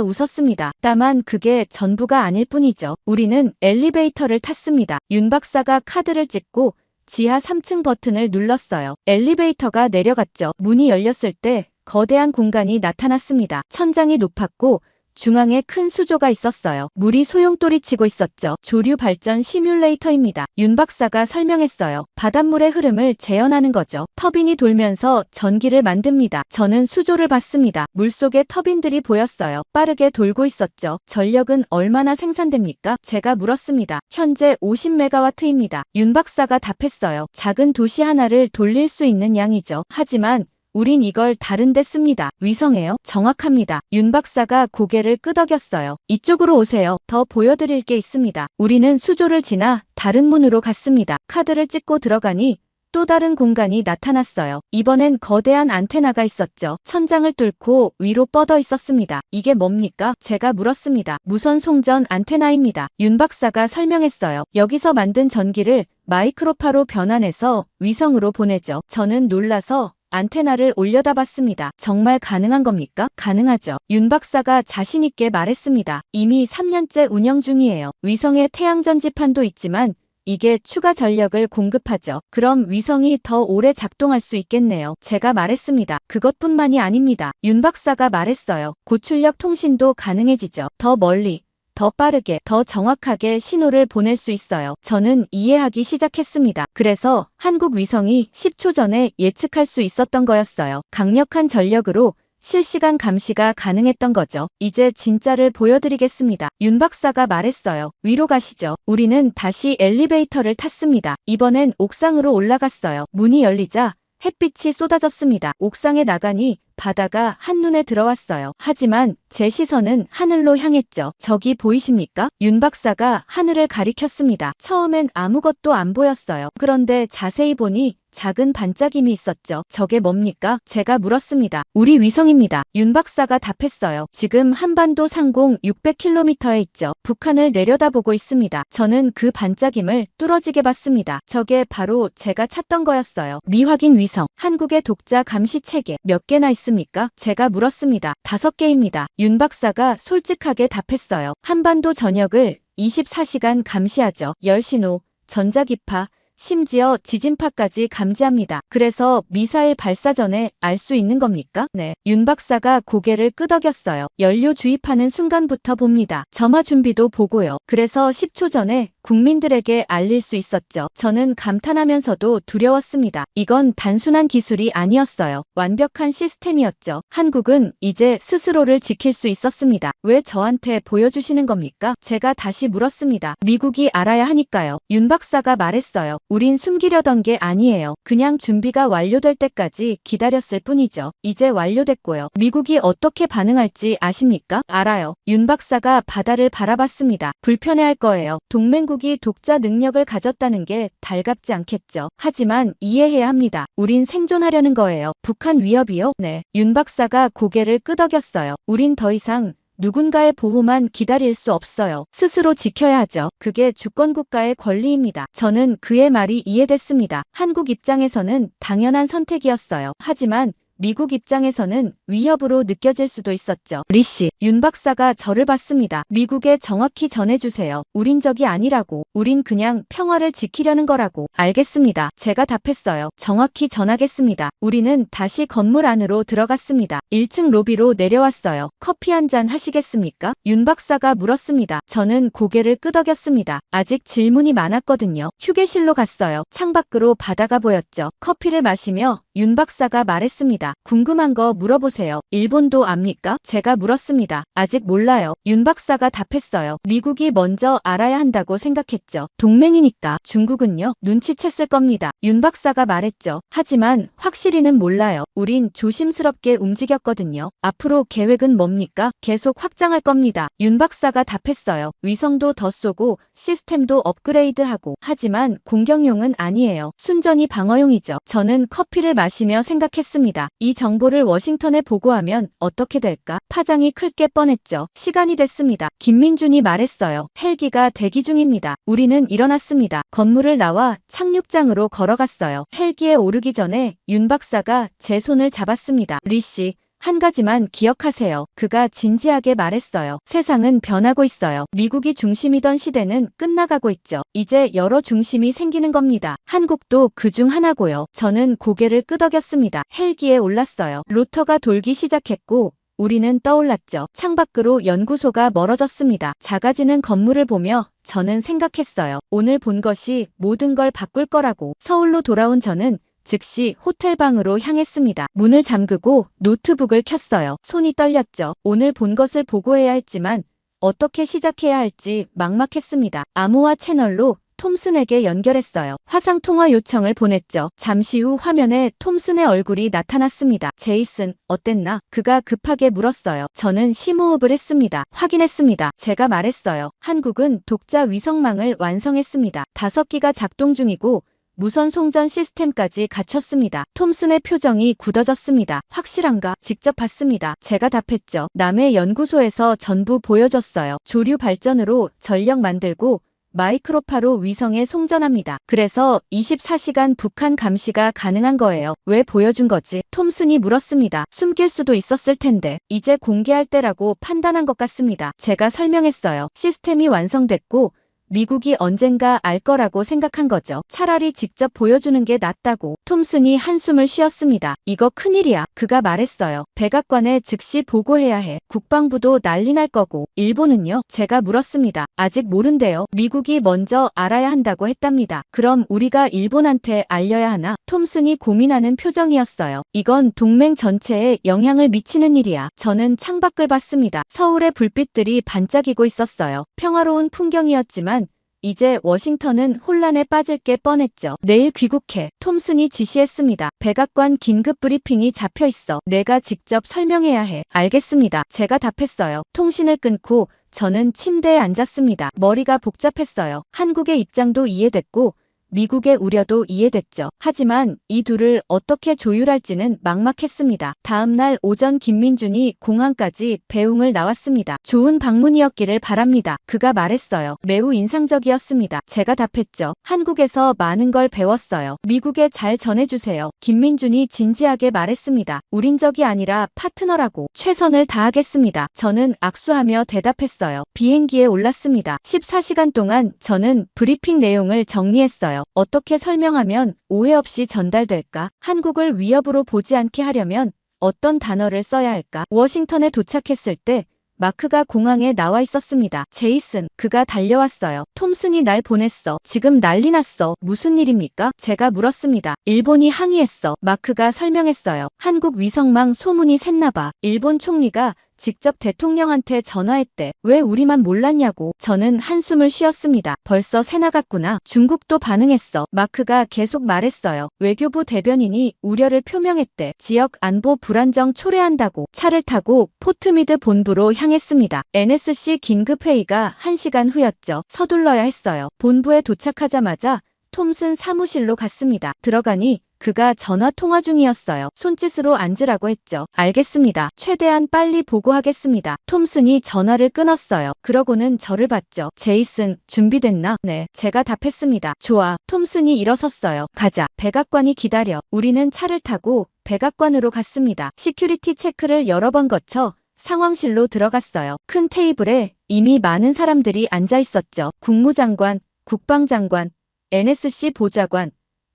웃었습니다. 다만 그게 전부가 아닐 뿐이죠. 우리는 엘리베이터를 탔습니다. 윤 박사가 카드를 찍고 지하 3층 버튼을 눌렀어요. 엘리베이터가 내려갔죠. 문이 열렸을 때 거대한 공간이 나타났습니다. 천장이 높았고 중앙에 큰 수조가 있었어요. 물이 소용돌이 치고 있었죠. 조류 발전 시뮬레이터입니다. 윤 박사가 설명했어요. 바닷물의 흐름을 재현하는 거죠. 터빈이 돌면서 전기를 만듭니다. 저는 수조를 봤습니다. 물속에 터빈들이 보였어요. 빠르게 돌고 있었죠. 전력은 얼마나 생산됩니까? 제가 물었습니다. 현재 50메가와트입니다. 윤 박사가 답했어요. 작은 도시 하나를 돌릴 수 있는 양이죠. 하지만 우린 이걸 다른 데 씁니다. 위성에요? 정확합니다. 윤 박사가 고개를 끄덕였어요. 이쪽으로 오세요. 더 보여드릴 게 있습니다. 우리는 수조를 지나 다른 문으로 갔습니다. 카드를 찍고 들어가니 또 다른 공간이 나타났어요. 이번엔 거대한 안테나가 있었죠. 천장을 뚫고 위로 뻗어 있었습니다. 이게 뭡니까? 제가 물었습니다. 무선 송전 안테나입니다. 윤 박사가 설명했어요. 여기서 만든 전기를 마이크로파로 변환해서 위성으로 보내죠. 저는 놀라서 안테나를 올려다봤습니다. 정말 가능한 겁니까? 가능하죠. 윤 박사가 자신있게 말했습니다. 이미 3년째 운영 중이에요. 위성에 태양전지판도 있지만 이게 추가 전력을 공급하죠. 그럼 위성이 더 오래 작동할 수 있겠네요. 제가 말했습니다. 그것뿐만이 아닙니다. 윤 박사가 말했어요. 고출력 통신도 가능해지죠. 더 멀리, 더 빠르게, 더 정확하게 신호를 보낼 수 있어요. 저는 이해하기 시작했습니다. 그래서 한국 위성이 10초 전에 예측할 수 있었던 거였어요. 강력한 전력으로 실시간 감시가 가능했던 거죠. 이제 진짜를 보여드리겠습니다. 윤 박사가 말했어요. 위로 가시죠. 우리는 다시 엘리베이터를 탔습니다. 이번엔 옥상으로 올라갔어요. 문이 열리자 햇빛이 쏟아졌습니다. 옥상에 나가니 바다가 한눈에 들어왔어요. 하지만 제 시선은 하늘로 향했죠. 저기 보이십니까? 윤 박사가 하늘을 가리켰습니다. 처음엔 아무것도 안 보였어요. 그런데 자세히 보니 작은 반짝임이 있었죠. 저게 뭡니까? 제가 물었습니다. 우리 위성입니다. 윤 박사가 답했어요. 지금 한반도 상공 600km에 있죠. 북한을 내려다보고 있습니다. 저는 그 반짝임을 뚫어지게 봤습니다. 저게 바로 제가 찾던 거였어요. 미확인 위성. 한국의 독자 감시 체계 몇 개나 있습니까? 제가 물었습니다. 5개입니다. 윤 박사가 솔직하게 답했어요. 한반도 전역을 24시간 감시하죠. 열신호, 전자기파, 심지어 지진파까지 감지합니다. 그래서 미사일 발사 전에 알 수 있는 겁니까? 네. 윤 박사가 고개를 끄덕였어요. 연료 주입하는 순간부터 봅니다. 점화 준비도 보고요. 그래서 10초 전에 국민들에게 알릴 수 있었죠. 저는 감탄하면서도 두려웠습니다. 이건 단순한 기술이 아니었어요. 완벽한 시스템이었죠. 한국은 이제 스스로를 지킬 수 있었습니다. 왜 저한테 보여주시는 겁니까? 제가 다시 물었습니다. 미국이 알아야 하니까요. 윤 박사가 말했어요. 우린 숨기려던 게 아니에요. 그냥 준비가 완료될 때까지 기다렸을 뿐이죠. 이제 완료됐고요. 미국이 어떻게 반응할지 아십니까? 알아요. 윤 박사가 바다를 바라봤습니다. 불편해할 거예요. 동맹국이 독자 능력을 가졌다는 게 달갑지 않겠죠. 하지만 이해해야 합니다. 우린 생존하려는 거예요. 북한 위협이요? 네. 윤 박사가 고개를 끄덕였어요. 우린 더 이상 누군가의 보호만 기다릴 수 없어요. 스스로 지켜야 하죠. 그게 주권국가의 권리입니다. 저는 그의 말이 이해됐습니다. 한국 입장에서는 당연한 선택이었어요. 하지만 미국 입장에서는 위협으로 느껴질 수도 있었죠. 리씨, 윤 박사가 저를 봤습니다. 미국에 정확히 전해주세요. 우린 적이 아니라고. 우린 그냥 평화를 지키려는 거라고. 알겠습니다. 제가 답했어요. 정확히 전하겠습니다. 우리는 다시 건물 안으로 들어갔습니다. 1층 로비로 내려왔어요. 커피 한 잔 하시겠습니까? 윤 박사가 물었습니다. 저는 고개를 끄덕였습니다. 아직 질문이 많았거든요. 휴게실로 갔어요. 창밖으로 바다가 보였죠. 커피를 마시며 윤 박사가 말했습니다. 궁금한 거 물어보세요. 일본도 압니까? 제가 물었습니다. 아직 몰라요. 윤 박사가 답했어요. 미국이 먼저 알아야 한다고 생각했죠. 동맹이니까. 중국은요? 눈치챘을 겁니다. 윤 박사가 말했죠. 하지만 확실히는 몰라요. 우린 조심스럽게 움직였거든요. 앞으로 계획은 뭡니까? 계속 확장할 겁니다. 윤 박사가 답했어요. 위성도 더 쏘고 시스템도 업그레이드하고. 하지만 공격용은 아니에요. 순전히 방어용이죠. 저는 커피를 마시며 생각했습니다. 이 정보를 워싱턴에 보고하면 어떻게 될까? 파장이 클 게 뻔했죠. 시간이 됐습니다. 김민준이 말했어요. 헬기가 대기 중입니다. 우리는 일어났습니다. 건물을 나와 착륙장으로 걸어갔어요. 헬기에 오르기 전에 윤 박사가 제 손을 잡았습니다. 리씨, 한 가지만 기억하세요. 그가 진지하게 말했어요. 세상은 변하고 있어요. 미국이 중심이던 시대는 끝나가고 있죠. 이제 여러 중심이 생기는 겁니다. 한국도 그중 하나고요. 저는 고개를 끄덕였습니다. 헬기에 올랐어요. 로터가 돌기 시작했고 우리는 떠올랐죠. 창밖으로 연구소가 멀어졌습니다. 작아지는 건물을 보며 저는 생각했어요. 오늘 본 것이 모든 걸 바꿀 거라고. 서울로 돌아온 저는 즉시 호텔방으로 향했습니다. 문을 잠그고 노트북을 켰어요. 손이 떨렸죠. 오늘 본 것을 보고해야 했지만 어떻게 시작해야 할지 막막했습니다. 암호화 채널로 톰슨에게 연결했어요. 화상통화 요청을 보냈죠. 잠시 후 화면에 톰슨의 얼굴이 나타났습니다. 제이슨, 어땠나? 그가 급하게 물었어요. 저는 심호흡을 했습니다. 확인했습니다. 제가 말했어요. 한국은 독자 위성망을 완성했습니다. 5기가 작동 중이고 무선 송전 시스템까지 갖췄습니다. 톰슨의 표정이 굳어졌습니다. 확실한가? 직접 봤습니다. 제가 답했죠. 남의 연구소에서 전부 보여줬어요. 조류 발전으로 전력 만들고 마이크로파로 위성에 송전합니다. 그래서 24시간 북한 감시가 가능한 거예요. 왜 보여준 거지? 톰슨이 물었습니다. 숨길 수도 있었을 텐데 이제 공개할 때라고 판단한 것 같습니다. 제가 설명했어요. 시스템이 완성됐고 미국이 언젠가 알 거라고 생각한 거죠. 차라리 직접 보여주는 게 낫다고. 톰슨이 한숨을 쉬었습니다. 이거 큰일이야. 그가 말했어요. 백악관에 즉시 보고해야 해. 국방부도 난리 날 거고. 일본은요? 제가 물었습니다. 아직 모른대요. 미국이 먼저 알아야 한다고 했답니다. 그럼 우리가 일본한테 알려야 하나? 톰슨이 고민하는 표정이었어요. 이건 동맹 전체에 영향을 미치는 일이야. 저는 창밖을 봤습니다. 서울의 불빛들이 반짝이고 있었어요. 평화로운 풍경이었지만 이제 워싱턴은 혼란에 빠질 게 뻔했죠. 내일 귀국해. 톰슨이 지시했습니다. 백악관 긴급 브리핑이 잡혀 있어. 내가 직접 설명해야 해. 알겠습니다. 제가 답했어요. 통신을 끊고 저는 침대에 앉았습니다. 머리가 복잡했어요. 한국의 입장도 이해됐고 미국의 우려도 이해됐죠. 하지만 이 둘을 어떻게 조율할지는 막막했습니다. 다음 날 오전 김민준이 공항까지 배웅을 나왔습니다. 좋은 방문이었기를 바랍니다. 그가 말했어요. 매우 인상적이었습니다. 제가 답했죠. 한국에서 많은 걸 배웠어요. 미국에 잘 전해주세요. 김민준이 진지하게 말했습니다. 우린 적이 아니라 파트너라고. 최선을 다하겠습니다. 저는 악수하며 대답했어요. 비행기에 올랐습니다. 14시간 동안 저는 브리핑 내용을 정리했어요. 어떻게 설명하면 오해 없이 전달될까? 한국을 위협으로 보지 않게 하려면 어떤 단어를 써야 할까? 워싱턴에 도착했을 때 마크가 공항에 나와 있었습니다. 제이슨, 그가 달려왔어요. 톰슨이 날 보냈어. 지금 난리 났어. 무슨 일입니까? 제가 물었습니다. 일본이 항의했어. 마크가 설명했어요. 한국 위성망 소문이 샜나 봐. 일본 총리가 직접 대통령한테 전화했대. 왜 우리만 몰랐냐고. 저는 한숨을 쉬었습니다. 벌써 새나갔구나. 중국도 반응했어. 마크가 계속 말했어요. 외교부 대변인이 우려를 표명했대. 지역 안보 불안정 초래한다고. 차를 타고 포트미드 본부로 향했습니다. NSC 긴급회의가 1시간 후였죠. 서둘러야 했어요. 본부에 도착하자마자 톰슨 사무실로 갔습니다. 들어가니 그가 전화 통화 중이었어요. 손짓으로 앉으라고 했죠. 알겠습니다. 최대한 빨리 보고하겠습니다. 톰슨이 전화를 끊었어요. 그러고는 저를 봤죠. 제이슨, 준비됐나? 네. 제가 답했습니다. 좋아. 톰슨이 일어섰어요. 가자. 백악관이 기다려. 우리는 차를 타고 백악관으로 갔습니다. 시큐리티 체크를 여러 번 거쳐 상황실로 들어갔어요. 큰 테이블에 이미 많은 사람들이 앉아 있었죠. 국무장관, 국방장관, NSC 보좌관,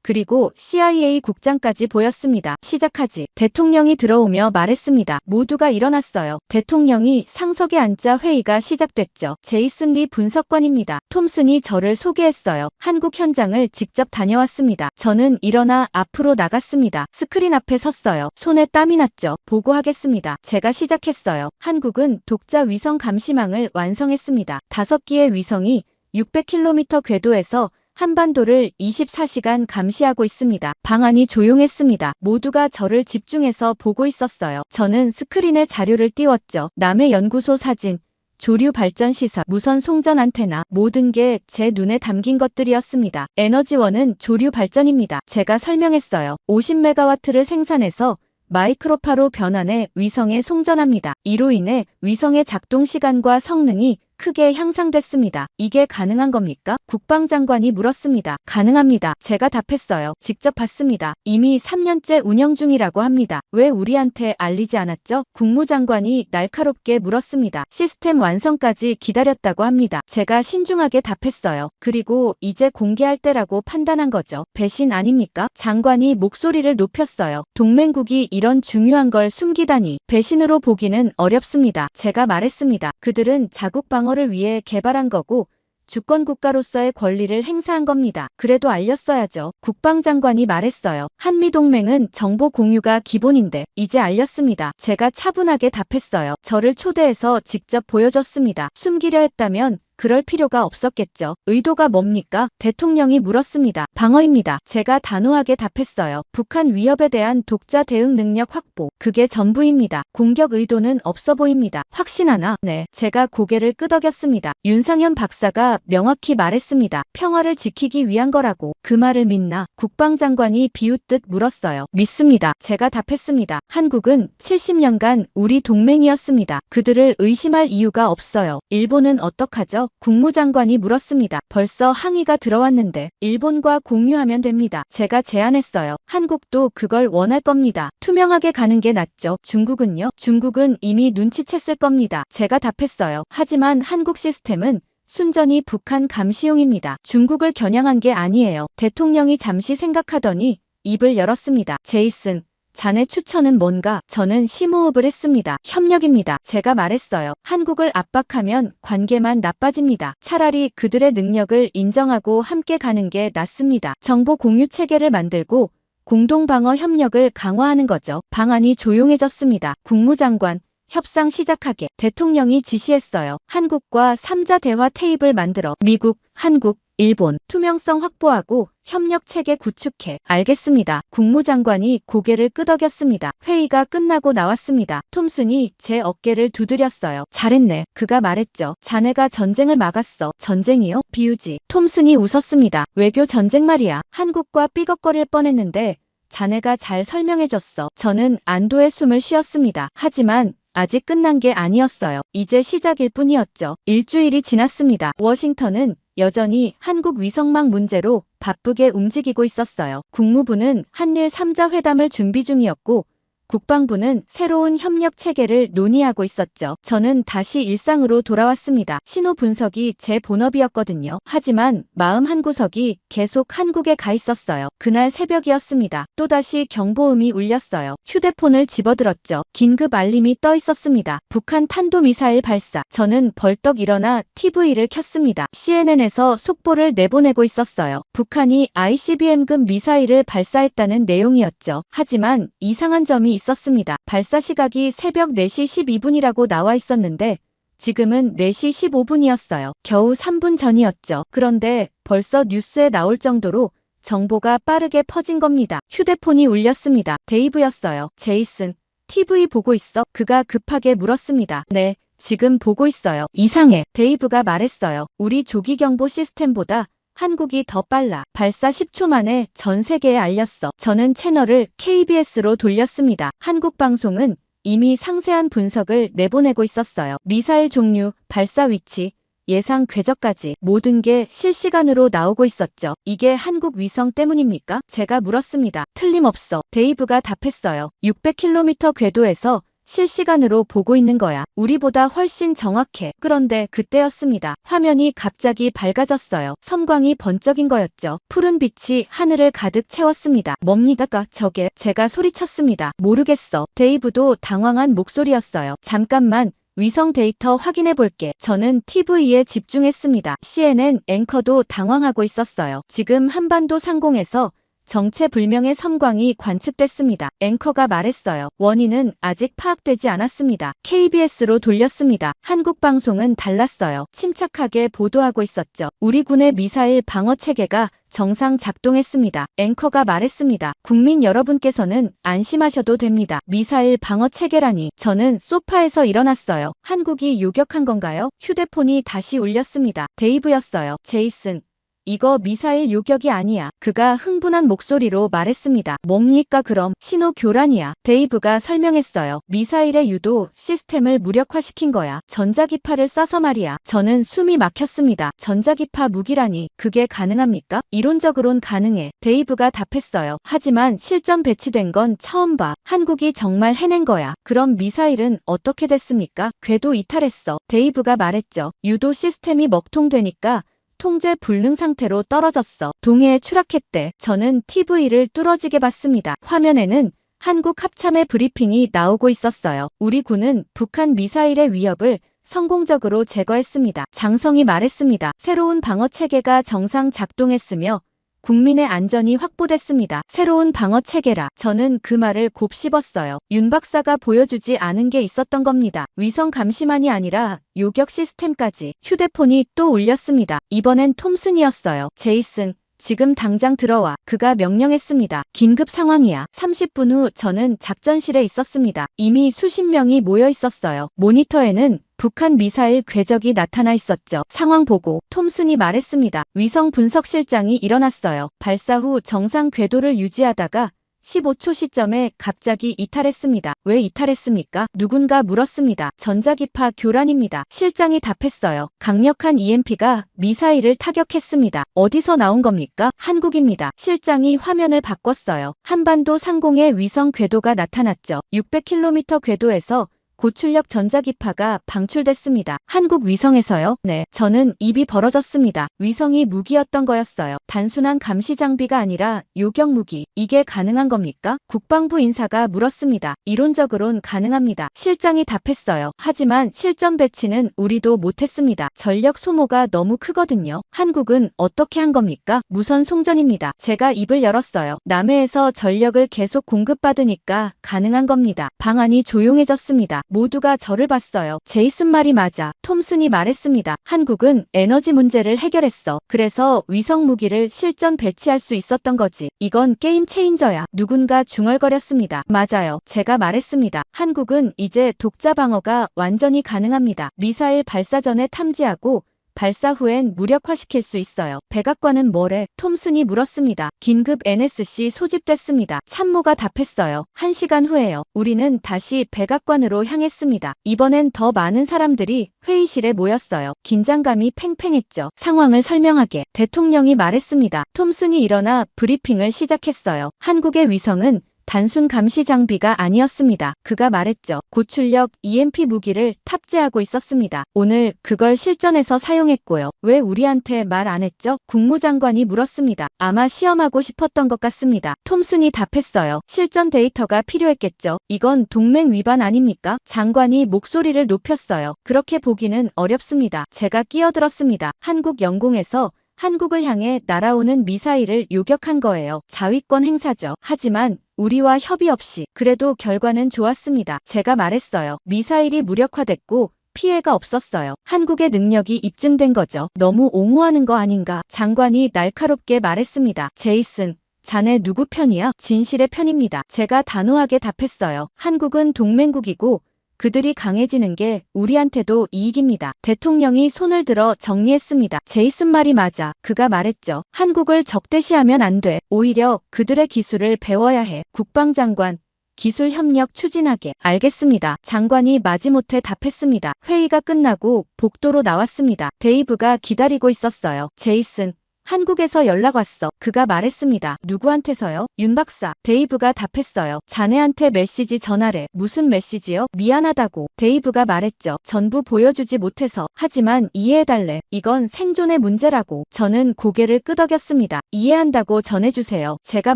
그리고 CIA 국장까지 보였습니다. 시작하지. 대통령이 들어오며 말했습니다. 모두가 일어났어요. 대통령이 상석에 앉자 회의가 시작됐죠. 제이슨 리 분석관입니다. 톰슨이 저를 소개했어요. 한국 현장을 직접 다녀왔습니다. 저는 일어나 앞으로 나갔습니다. 스크린 앞에 섰어요. 손에 땀이 났죠. 보고하겠습니다. 제가 시작했어요. 한국은 독자 위성 감시망을 완성했습니다. 5기의 위성이 600km 궤도에서 한반도를 24시간 감시하고 있습니다. 방 안이 조용했습니다. 모두가 저를 집중해서 보고 있었어요. 저는 스크린에 자료를 띄웠죠. 남해 연구소 사진, 조류 발전 시설, 무선 송전 안테나, 모든 게 제 눈에 담긴 것들이었습니다. 에너지원은 조류 발전입니다. 제가 설명했어요. 50메가와트를 생산해서 마이크로파로 변환해 위성에 송전합니다. 이로 인해 위성의 작동 시간과 성능이 크게 향상됐습니다. 이게 가능한 겁니까? 국방장관이 물었습니다. 가능합니다. 제가 답했어요. 직접 봤습니다. 이미 3년째 운영 중이라고 합니다. 왜 우리한테 알리지 않았죠? 국무장관이 날카롭게 물었습니다. 시스템 완성까지 기다렸다고 합니다. 제가 신중하게 답했어요. 그리고 이제 공개할 때라고 판단한 거죠. 배신 아닙니까? 장관이 목소리를 높였어요. 동맹국이 이런 중요한 걸 숨기다니. 배신으로 보기는 어렵습니다. 제가 말했습니다. 그들은 자국 방어를 위해 개발한 거고 주권 국가로서의 권리를 행사한 겁니다. 그래도 알렸어야죠. 국방장관이 말했어요. 한미동맹은 정보 공유가 기본인데 이제 알렸습니다. 제가 차분하게 답했어요. 저를 초대해서 직접 보여줬습니다. 숨기려 했다면 그럴 필요가 없었겠죠. 의도가 뭡니까? 대통령이 물었습니다. 방어입니다. 제가 단호하게 답했어요. 북한 위협에 대한 독자 대응 능력 확보. 그게 전부입니다. 공격 의도는 없어 보입니다. 확신하나? 네. 제가 고개를 끄덕였습니다. 윤상현 박사가 명확히 말했습니다. 평화를 지키기 위한 거라고. 그 말을 믿나? 국방장관이 비웃듯 물었어요. 믿습니다. 제가 답했습니다. 한국은 70년간 우리 동맹이었습니다. 그들을 의심할 이유가 없어요. 일본은 어떡하죠? 국무장관이 물었습니다. 벌써 항의가 들어왔는데 일본과 공유하면 됩니다. 제가 제안했어요. 한국도 그걸 원할 겁니다. 투명하게 가는 게 낫죠. 중국은요? 중국은 이미 눈치챘을 겁니다. 제가 답했어요. 하지만 한국 시스템은 순전히 북한 감시용입니다. 중국을 겨냥한 게 아니에요. 대통령이 잠시 생각하더니 입을 열었습니다. 제이슨, 자네 추천은 뭔가? 저는 심호흡을 했습니다. 협력입니다. 제가 말했어요. 한국을 압박하면 관계만 나빠집니다. 차라리 그들의 능력을 인정하고 함께 가는 게 낫습니다. 정보 공유 체계를 만들고 공동방어 협력을 강화하는 거죠. 방안이 조용해졌습니다. 국무장관, 협상 시작하게. 대통령이 지시했어요. 한국과 3자 대화 테이블 만들어. 미국, 한국, 일본, 투명성 확보하고 협력 체계 구축해. 알겠습니다. 국무장관이 고개를 끄덕였습니다. 회의가 끝나고 나왔습니다. 톰슨이 제 어깨를 두드렸어요. 잘했네. 그가 말했죠. 자네가 전쟁을 막았어. 전쟁이요? 비유지. 톰슨이 웃었습니다. 외교 전쟁 말이야. 한국과 삐걱거릴 뻔했는데 자네가 잘 설명해줬어. 저는 안도의 숨을 쉬었습니다. 하지만 아직 끝난 게 아니었어요. 이제 시작일 뿐이었죠. 일주일이 지났습니다. 워싱턴은 여전히 한국 위성망 문제로 바쁘게 움직이고 있었어요. 국무부는 한일 3자 회담을 준비 중이었고 국방부는 새로운 협력 체계를 논의하고 있었죠. 저는 다시 일상으로 돌아왔습니다. 신호 분석이 제 본업이었거든요. 하지만 마음 한구석이 계속 한국에 가 있었어요. 그날 새벽이었습니다. 또다시 경보음이 울렸어요. 휴대폰을 집어들었죠. 긴급 알림이 떠 있었습니다. 북한 탄도미사일 발사. 저는 벌떡 일어나 TV를 켰습니다. CNN에서 속보를 내보내고 있었어요. 북한이 ICBM급 미사일을 발사했다는 내용이었죠. 하지만 이상한 점이 있었습니다. 발사 시각이 새벽 4시 12분이라고 나와 있었는데 지금은 4시 15분이었어요. 겨우 3분 전이었죠. 그런데 벌써 뉴스에 나올 정도로 정보가 빠르게 퍼진 겁니다. 휴대폰이 울렸습니다. 데이브였어요. 제이슨, TV 보고 있어? 그가 급하게 물었습니다. 네, 지금 보고 있어요. 이상해. 데이브가 말했어요. 우리 조기경보 시스템보다 한국이 더 빨라. 발사 10초 만에 전 세계에 알렸어. 저는 채널을 KBS로 돌렸습니다. 한국 방송은 이미 상세한 분석을 내보내고 있었어요. 미사일 종류, 발사 위치, 예상 궤적까지 모든 게 실시간으로 나오고 있었죠. 이게 한국 위성 때문입니까? 제가 물었습니다. 틀림없어. 데이브가 답했어요. 600km 궤도에서 실시간으로 보고 있는 거야. 우리보다 훨씬 정확해. 그런데 그때였습니다. 화면이 갑자기 밝아졌어요. 섬광이 번쩍인 거였죠. 푸른 빛이 하늘을 가득 채웠습니다. 뭡니까 저게? 제가 소리쳤습니다. 모르겠어. 데이브도 당황한 목소리였어요. 잠깐만. 위성 데이터 확인해 볼게. 저는 TV에 집중했습니다. CNN 앵커도 당황하고 있었어요. 지금 한반도 상공에서 정체불명의 섬광이 관측됐습니다. 앵커가 말했어요. 원인은 아직 파악되지 않았습니다. KBS로 돌렸습니다. 한국 방송은 달랐어요. 침착하게 보도하고 있었죠. 우리 군의 미사일 방어 체계가 정상 작동했습니다. 앵커가 말했습니다. 국민 여러분께서는 안심하셔도 됩니다. 미사일 방어 체계라니. 저는 소파에서 일어났어요. 한국이 요격한 건가요? 휴대폰이 다시 울렸습니다. 데이브였어요. 제이슨. 이거 미사일 요격이 아니야. 그가 흥분한 목소리로 말했습니다. 뭡니까 그럼? 신호 교란이야. 데이브가 설명했어요. 미사일의 유도 시스템을 무력화시킨 거야. 전자기파를 쏴서 말이야. 저는 숨이 막혔습니다. 전자기파 무기라니. 그게 가능합니까? 이론적으론 가능해. 데이브가 답했어요. 하지만 실전 배치된 건 처음 봐. 한국이 정말 해낸 거야. 그럼 미사일은 어떻게 됐습니까? 궤도 이탈했어. 데이브가 말했죠. 유도 시스템이 먹통되니까 통제 불능 상태로 떨어졌어. 동해에 추락했대. 저는 TV를 뚫어지게 봤습니다. 화면에는 한국 합참의 브리핑이 나오고 있었어요. 우리 군은 북한 미사일의 위협을 성공적으로 제거했습니다. 장성이 말했습니다. 새로운 방어 체계가 정상 작동했으며 국민의 안전이 확보됐습니다. 새로운 방어 체계라. 저는 그 말을 곱씹었어요. 윤 박사가 보여주지 않은 게 있었던 겁니다. 위성 감시만이 아니라 요격 시스템까지. 휴대폰이 또 울렸습니다. 이번엔 톰슨이었어요. 제이슨. 지금 당장 들어와. 그가 명령했습니다. 긴급 상황이야. 30분 후 저는 작전실에 있었습니다. 이미 수십 명이 모여 있었어요. 모니터에는 북한 미사일 궤적이 나타나 있었죠. 상황 보고 톰슨이 말했습니다. 위성 분석실장이 일어났어요. 발사 후 정상 궤도를 유지하다가 15초 시점에 갑자기 이탈했습니다. 왜 이탈했습니까? 누군가 물었습니다. 전자기파 교란입니다. 실장이 답했어요. 강력한 EMP가 미사일을 타격했습니다. 어디서 나온 겁니까? 한국입니다. 실장이 화면을 바꿨어요. 한반도 상공에 위성 궤도가 나타났죠. 600km 궤도에서 고출력 전자기파가 방출됐습니다. 한국 위성에서요? 네. 저는 입이 벌어졌습니다. 위성이 무기였던 거였어요. 단순한 감시 장비가 아니라 요격 무기. 이게 가능한 겁니까? 국방부 인사가 물었습니다. 이론적으론 가능합니다. 실장이 답했어요. 하지만 실전 배치는 우리도 못했습니다. 전력 소모가 너무 크거든요. 한국은 어떻게 한 겁니까? 무선 송전입니다. 제가 입을 열었어요. 남해에서 전력을 계속 공급받으니까 가능한 겁니다. 방안이 조용해졌습니다. 모두가 저를 봤어요. 제이슨 말이 맞아. 톰슨이 말했습니다. 한국은 에너지 문제를 해결했어. 그래서 위성 무기를 실전 배치할 수 있었던 거지. 이건 게임 체인저야. 누군가 중얼거렸습니다. 맞아요. 제가 말했습니다. 한국은 이제 독자 방어가 완전히 가능합니다. 미사일 발사 전에 탐지하고 발사 후엔 무력화시킬 수 있어요. 백악관은 뭐래? 톰슨이 물었습니다. 긴급 NSC 소집됐습니다. 참모가 답했어요. 1시간 후에요. 우리는 다시 백악관으로 향했습니다. 이번엔 더 많은 사람들이 회의실에 모였어요. 긴장감이 팽팽했죠. 상황을 설명하게 대통령이 말했습니다. 톰슨이 일어나 브리핑을 시작했어요. 한국의 위성은 단순 감시 장비가 아니었습니다. 그가 말했죠. 고출력 EMP 무기를 탑재하고 있었습니다. 오늘 그걸 실전에서 사용했고요. 왜 우리한테 말 안 했죠? 국무장관이 물었습니다. 아마 시험하고 싶었던 것 같습니다. 톰슨이 답했어요. 실전 데이터가 필요했겠죠. 이건 동맹 위반 아닙니까? 장관이 목소리를 높였어요. 그렇게 보기는 어렵습니다. 제가 끼어들었습니다. 한국 영공에서 한국을 향해 날아오는 미사일을 요격한 거예요. 자위권 행사죠. 하지만 우리와 협의 없이 그래도 결과는 좋았습니다. 제가 말했어요. 미사일이 무력화됐고 피해가 없었어요. 한국의 능력이 입증된 거죠. 너무 옹호하는 거 아닌가? 장관이 날카롭게 말했습니다. 제이슨. 자네 누구 편이야? 진실의 편입니다. 제가 단호하게 답했어요. 한국은 동맹국이고 그들이 강해지는 게 우리한테도 이익입니다. 대통령이 손을 들어 정리했습니다. 제이슨 말이 맞아. 그가 말했죠. 한국을 적대시하면 안 돼. 오히려 그들의 기술을 배워야 해. 국방장관. 기술 협력 추진하게. 알겠습니다. 장관이 마지못해 답했습니다. 회의가 끝나고 복도로 나왔습니다. 데이브가 기다리고 있었어요. 제이슨. 한국에서 연락 왔어. 그가 말했습니다. 누구한테서요? 윤 박사. 데이브가 답했어요. 자네한테 메시지 전하래. 무슨 메시지요? 미안하다고. 데이브가 말했죠. 전부 보여주지 못해서. 하지만 이해해달래. 이건 생존의 문제라고. 저는 고개를 끄덕였습니다. 이해한다고 전해주세요. 제가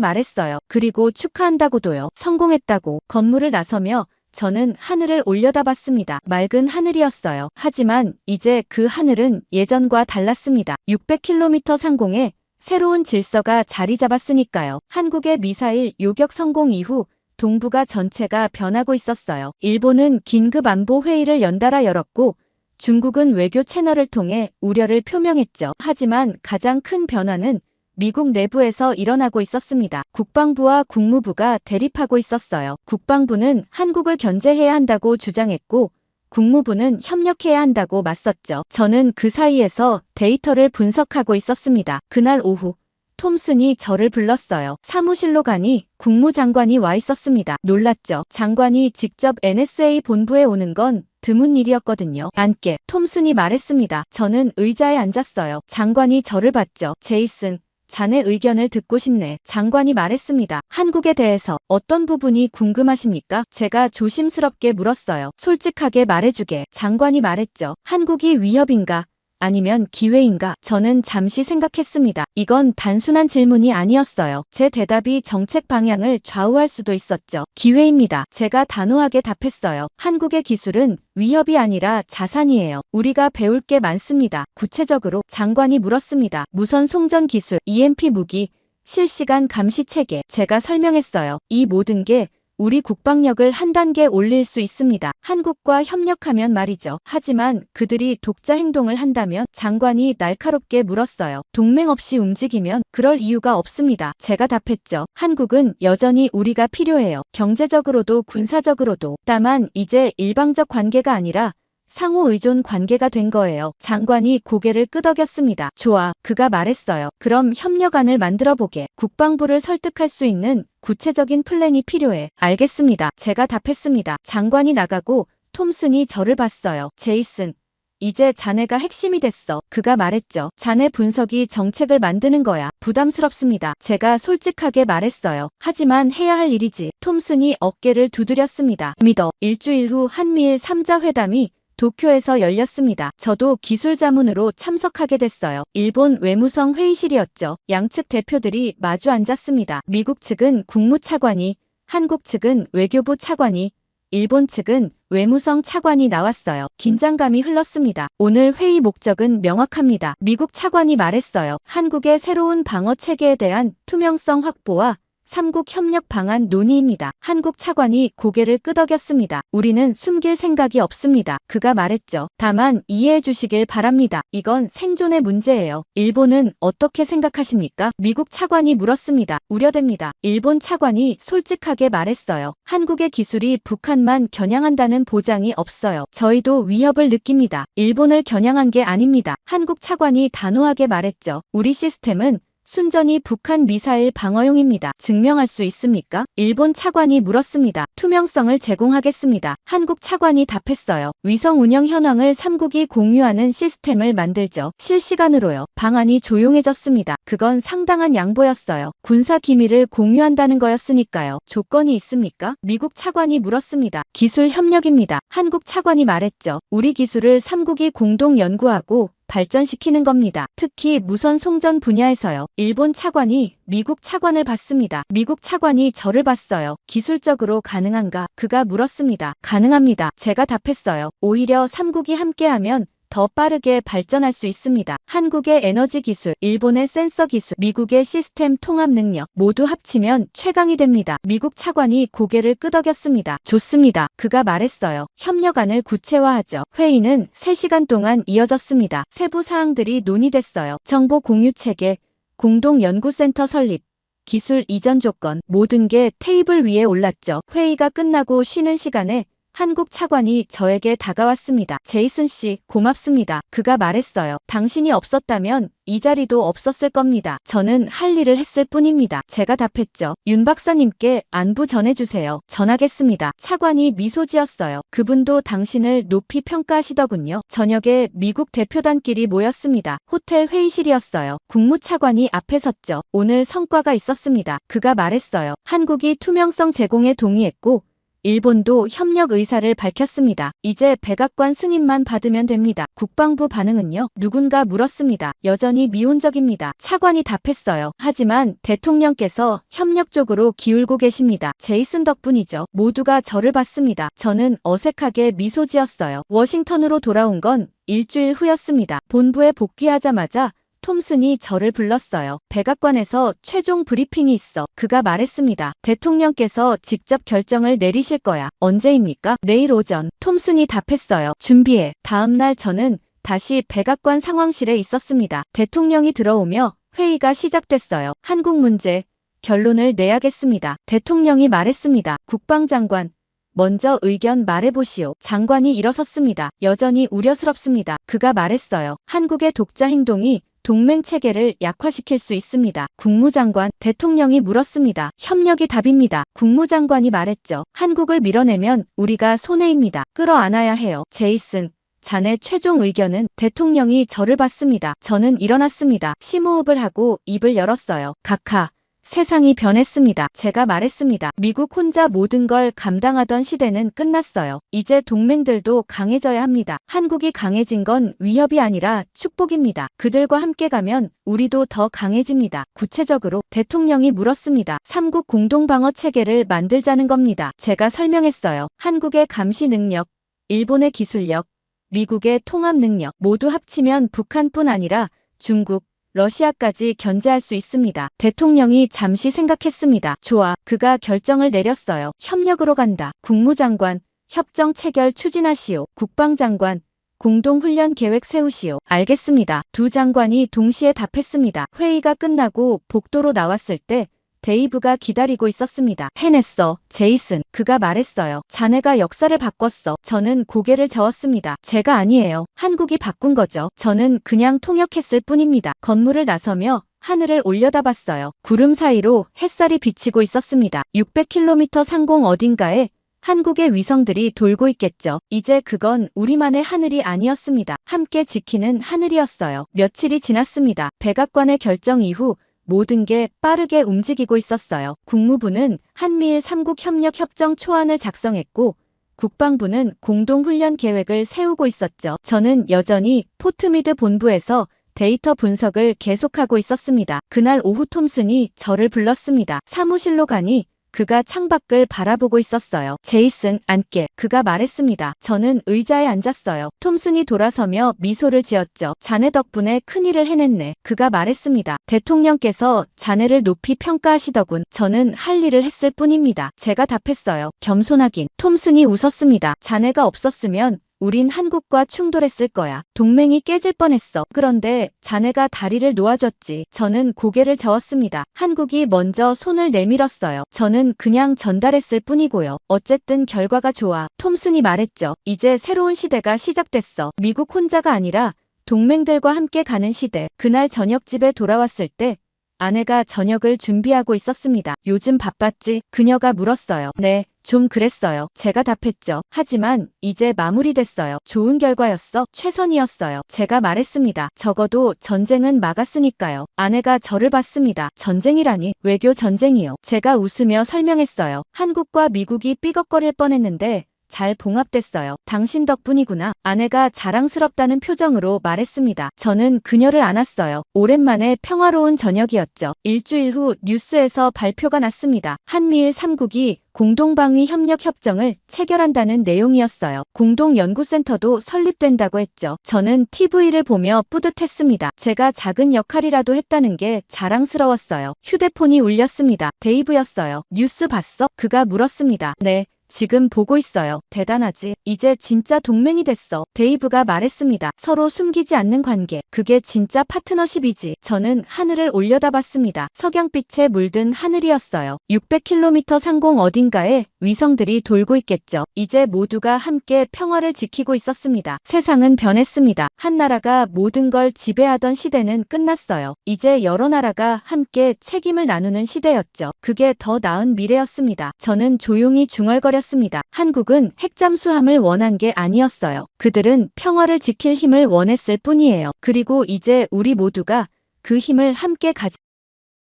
말했어요. 그리고 축하한다고도요. 성공했다고. 건물을 나서며 저는 하늘을 올려다봤습니다. 맑은 하늘이었어요. 하지만 이제 그 하늘은 예전과 달랐습니다. 600km 상공에 새로운 질서가 자리 잡았으니까요. 한국의 미사일 요격 성공 이후 동북아 전체가 변하고 있었어요. 일본은 긴급 안보 회의를 연달아 열었고 중국은 외교 채널을 통해 우려를 표명했죠. 하지만 가장 큰 변화는 미국 내부에서 일어나고 있었습니다. 국방부와 국무부가 대립하고 있었어요. 국방부는 한국을 견제해야 한다고 주장했고 국무부는 협력해야 한다고 맞섰죠. 저는 그 사이에서 데이터를 분석하고 있었습니다. 그날 오후 톰슨이 저를 불렀어요. 사무실로 가니 국무장관이 와 있었습니다. 놀랐죠. 장관이 직접 NSA 본부에 오는 건 드문 일이었거든요. 앉게 톰슨이 말했습니다. 저는 의자에 앉았어요. 장관이 저를 봤죠. 제이슨, 자네 의견을 듣고 싶네. 장관이 말했습니다. 한국에 대해서 어떤 부분이 궁금하십니까? 제가 조심스럽게 물었어요. 솔직하게 말해주게. 장관이 말했죠. 한국이 위협인가? 아니면 기회인가? 저는 잠시 생각했습니다. 이건 단순한 질문이 아니었어요. 제 대답이 정책 방향을 좌우할 수도 있었죠. 기회입니다. 제가 단호하게 답했어요. 한국의 기술은 위협이 아니라 자산이에요. 우리가 배울 게 많습니다. 구체적으로 장관이 물었습니다. 무선 송전 기술, EMP 무기, 실시간 감시 체계. 제가 설명했어요. 이 모든 게 우리 국방력을 한 단계 올릴 수 있습니다. 한국과 협력하면 말이죠. 하지만 그들이 독자 행동을 한다면? 장관이 날카롭게 물었어요. 동맹 없이 움직이면? 그럴 이유가 없습니다. 제가 답했죠. 한국은 여전히 우리가 필요해요. 경제적으로도 군사적으로도. 다만 이제 일방적 관계가 아니라 상호 의존 관계가 된 거예요. 장관이 고개를 끄덕였습니다. 좋아, 그가 말했어요. 그럼 협력안을 만들어보게. 국방부를 설득할 수 있는 구체적인 플랜이 필요해. 알겠습니다. 제가 답했습니다. 장관이 나가고 톰슨이 저를 봤어요. 제이슨, 이제 자네가 핵심이 됐어. 그가 말했죠. 자네 분석이 정책을 만드는 거야. 부담스럽습니다. 제가 솔직하게 말했어요. 하지만 해야 할 일이지. 톰슨이 어깨를 두드렸습니다. 믿어. 일주일 후 한미일 3자 회담이 도쿄에서 열렸습니다. 저도 기술 자문으로 참석하게 됐어요. 일본 외무성 회의실이었죠. 양측 대표들이 마주 앉았습니다. 미국 측은 국무차관이, 한국 측은 외교부 차관이, 일본 측은 외무성 차관이 나왔어요. 긴장감이 흘렀습니다. 오늘 회의 목적은 명확합니다. 미국 차관이 말했어요. 한국의 새로운 방어 체계에 대한 투명성 확보와 삼국 협력 방안 논의입니다. 한국 차관이 고개를 끄덕였습니다. 우리는 숨길 생각이 없습니다. 그가 말했죠. 다만 이해해 주시길 바랍니다. 이건 생존의 문제예요. 일본은 어떻게 생각하십니까? 미국 차관이 물었습니다. 우려됩니다. 일본 차관이 솔직하게 말했어요. 한국의 기술이 북한만 겨냥한다는 보장이 없어요. 저희도 위협을 느낍니다. 일본을 겨냥한 게 아닙니다. 한국 차관이 단호하게 말했죠. 우리 시스템은 순전히 북한 미사일 방어용입니다. 증명할 수 있습니까? 일본 차관이 물었습니다. 투명성을 제공하겠습니다. 한국 차관이 답했어요. 위성 운영 현황을 3국이 공유하는 시스템을 만들죠. 실시간으로요. 방안이 조용해졌습니다. 그건 상당한 양보였어요. 군사 기밀을 공유한다는 거였으니까요. 조건이 있습니까? 미국 차관이 물었습니다. 기술 협력입니다. 한국 차관이 말했죠. 우리 기술을 3국이 공동 연구하고 발전시키는 겁니다. 특히 무선 송전 분야에서요. 일본 차관이 미국 차관을 봤습니다. 미국 차관이 저를 봤어요. 기술적으로 가능한가? 그가 물었습니다. 가능합니다. 제가 답했어요. 오히려 3국이 함께하면 더 빠르게 발전할 수 있습니다. 한국의 에너지 기술, 일본의 센서 기술, 미국의 시스템 통합 능력 모두 합치면 최강이 됩니다. 미국 차관이 고개를 끄덕였습니다. 좋습니다. 그가 말했어요. 협력안을 구체화하죠. 회의는 3시간 동안 이어졌습니다. 세부 사항들이 논의됐어요. 정보 공유 체계, 공동 연구센터 설립, 기술 이전 조건 모든 게 테이블 위에 올랐죠. 회의가 끝나고 쉬는 시간에 한국 차관이 저에게 다가왔습니다. 제이슨 씨, 고맙습니다. 그가 말했어요. 당신이 없었다면 이 자리도 없었을 겁니다. 저는 할 일을 했을 뿐입니다. 제가 답했죠. 윤 박사님께 안부 전해주세요. 전하겠습니다. 차관이 미소 지었어요. 그분도 당신을 높이 평가하시더군요. 저녁에 미국 대표단끼리 모였습니다. 호텔 회의실이었어요. 국무차관이 앞에 섰죠. 오늘 성과가 있었습니다. 그가 말했어요. 한국이 투명성 제공에 동의했고 일본도 협력 의사를 밝혔습니다. 이제 백악관 승인만 받으면 됩니다. 국방부 반응은요? 누군가 물었습니다. 여전히 미온적입니다. 차관이 답했어요. 하지만 대통령께서 협력 쪽으로 기울고 계십니다. 제이슨 덕분이죠. 모두가 저를 봤습니다. 저는 어색하게 미소 지었어요. 워싱턴으로 돌아온 건 일주일 후였습니다. 본부에 복귀하자마자 톰슨이 저를 불렀어요. 백악관에서 최종 브리핑이 있어. 그가 말했습니다. 대통령께서 직접 결정을 내리실 거야. 언제입니까? 내일 오전. 톰슨이 답했어요. 준비해. 다음날 저는 다시 백악관 상황실에 있었습니다. 대통령이 들어오며 회의가 시작됐어요. 한국 문제 결론을 내야겠습니다. 대통령이 말했습니다. 국방장관, 먼저 의견 말해보시오. 장관이 일어섰습니다. 여전히 우려스럽습니다. 그가 말했어요. 한국의 독자 행동이 동맹 체계를 약화시킬 수 있습니다. 국무장관, 대통령이 물었습니다. 협력이 답입니다. 국무장관이 말했죠. 한국을 밀어내면 우리가 손해입니다. 끌어안아야 해요. 제이슨, 자네 최종 의견은? 대통령이 저를 봤습니다. 저는 일어났습니다. 심호흡을 하고 입을 열었어요. 각하, 세상이 변했습니다. 제가 말했습니다. 미국 혼자 모든 걸 감당하던 시대는 끝났어요. 이제 동맹들도 강해져야 합니다. 한국이 강해진 건 위협이 아니라 축복입니다. 그들과 함께 가면 우리도 더 강해집니다. 구체적으로 대통령이 물었습니다. 삼국 공동방어 체계를 만들자는 겁니다. 제가 설명했어요. 한국의 감시 능력, 일본의 기술력, 미국의 통합 능력 모두 합치면 북한뿐 아니라 중국, 러시아까지 견제할 수 있습니다. 대통령이 잠시 생각했습니다. 좋아. 그가 결정을 내렸어요. 협력으로 간다. 국무장관, 협정 체결 추진하시오. 국방장관, 공동훈련 계획 세우시오. 알겠습니다. 두 장관이 동시에 답했습니다. 회의가 끝나고 복도로 나왔을 때 데이브가 기다리고 있었습니다. 해냈어, 제이슨. 그가 말했어요. 자네가 역사를 바꿨어. 저는 고개를 저었습니다. 제가 아니에요. 한국이 바꾼 거죠. 저는 그냥 통역했을 뿐입니다. 건물을 나서며 하늘을 올려다봤어요. 구름 사이로 햇살이 비치고 있었습니다. 600km 상공 어딘가에 한국의 위성들이 돌고 있겠죠. 이제 그건 우리만의 하늘이 아니었습니다. 함께 지키는 하늘이었어요. 며칠이 지났습니다. 백악관의 결정 이후 모든 게 빠르게 움직이고 있었어요. 국무부는 한미일 3국 협력 협정 초안을 작성했고 국방부는 공동훈련 계획을 세우고 있었죠. 저는 여전히 포트미드 본부에서 데이터 분석을 계속하고 있었습니다. 그날 오후 톰슨이 저를 불렀습니다. 사무실로 가니 그가 창밖을 바라보고 있었어요. 제이슨, 앉게. 그가 말했습니다. 저는 의자에 앉았어요. 톰슨이 돌아서며 미소를 지었죠. 자네 덕분에 큰일을 해냈네. 그가 말했습니다. 대통령께서 자네를 높이 평가하시더군. 저는 할 일을 했을 뿐입니다. 제가 답했어요. 겸손하긴. 톰슨이 웃었습니다. 자네가 없었으면 우린 한국과 충돌했을 거야. 동맹이 깨질 뻔했어. 그런데 자네가 다리를 놓아줬지. 저는 고개를 저었습니다. 한국이 먼저 손을 내밀었어요. 저는 그냥 전달했을 뿐이고요. 어쨌든 결과가 좋아. 톰슨이 말했죠. 이제 새로운 시대가 시작됐어. 미국 혼자가 아니라 동맹들과 함께 가는 시대. 그날 저녁 집에 돌아왔을 때 아내가 저녁을 준비하고 있었습니다. 요즘 바빴지? 그녀가 물었어요. 네, 좀 그랬어요. 제가 답했죠. 하지만 이제 마무리됐어요. 좋은 결과였어. 최선이었어요. 제가 말했습니다. 적어도 전쟁은 막았으니까요. 아내가 저를 봤습니다. 전쟁이라니? 외교 전쟁이요. 제가 웃으며 설명했어요. 한국과 미국이 삐걱거릴 뻔했는데 잘 봉합됐어요. 당신 덕분이구나. 아내가 자랑스럽다는 표정으로 말했습니다. 저는 그녀를 안았어요. 오랜만에 평화로운 저녁이었죠. 일주일 후 뉴스에서 발표가 났습니다. 한미일 3국이 공동방위 협력 협정을 체결한다는 내용이었어요. 공동연구센터도 설립된다고 했죠. 저는 TV를 보며 뿌듯했습니다. 제가 작은 역할이라도 했다는 게 자랑스러웠어요. 휴대폰이 울렸습니다. 데이브였어요. 뉴스 봤어? 그가 물었습니다. 네. 지금 보고 있어요. 대단하지? 이제 진짜 동맹이 됐어. 데이브가 말했습니다. 서로 숨기지 않는 관계. 그게 진짜 파트너십이지. 저는 하늘을 올려다봤습니다. 석양빛에 물든 하늘이었어요. 600km 상공 어딘가에 위성들이 돌고 있겠죠. 이제 모두가 함께 평화를 지키고 있었습니다. 세상은 변했습니다. 한 나라가 모든 걸 지배하던 시대는 끝났어요. 이제 여러 나라가 함께 책임을 나누는 시대였죠. 그게 더 나은 미래였습니다. 저는 조용히 중얼거렸습니다. 한국은 핵잠수함을 원한 게 아니었어요. 그들은 평화를 지킬 힘을 원했을 뿐이에요. 그리고 이제 우리 모두가 그 힘을 함께 가지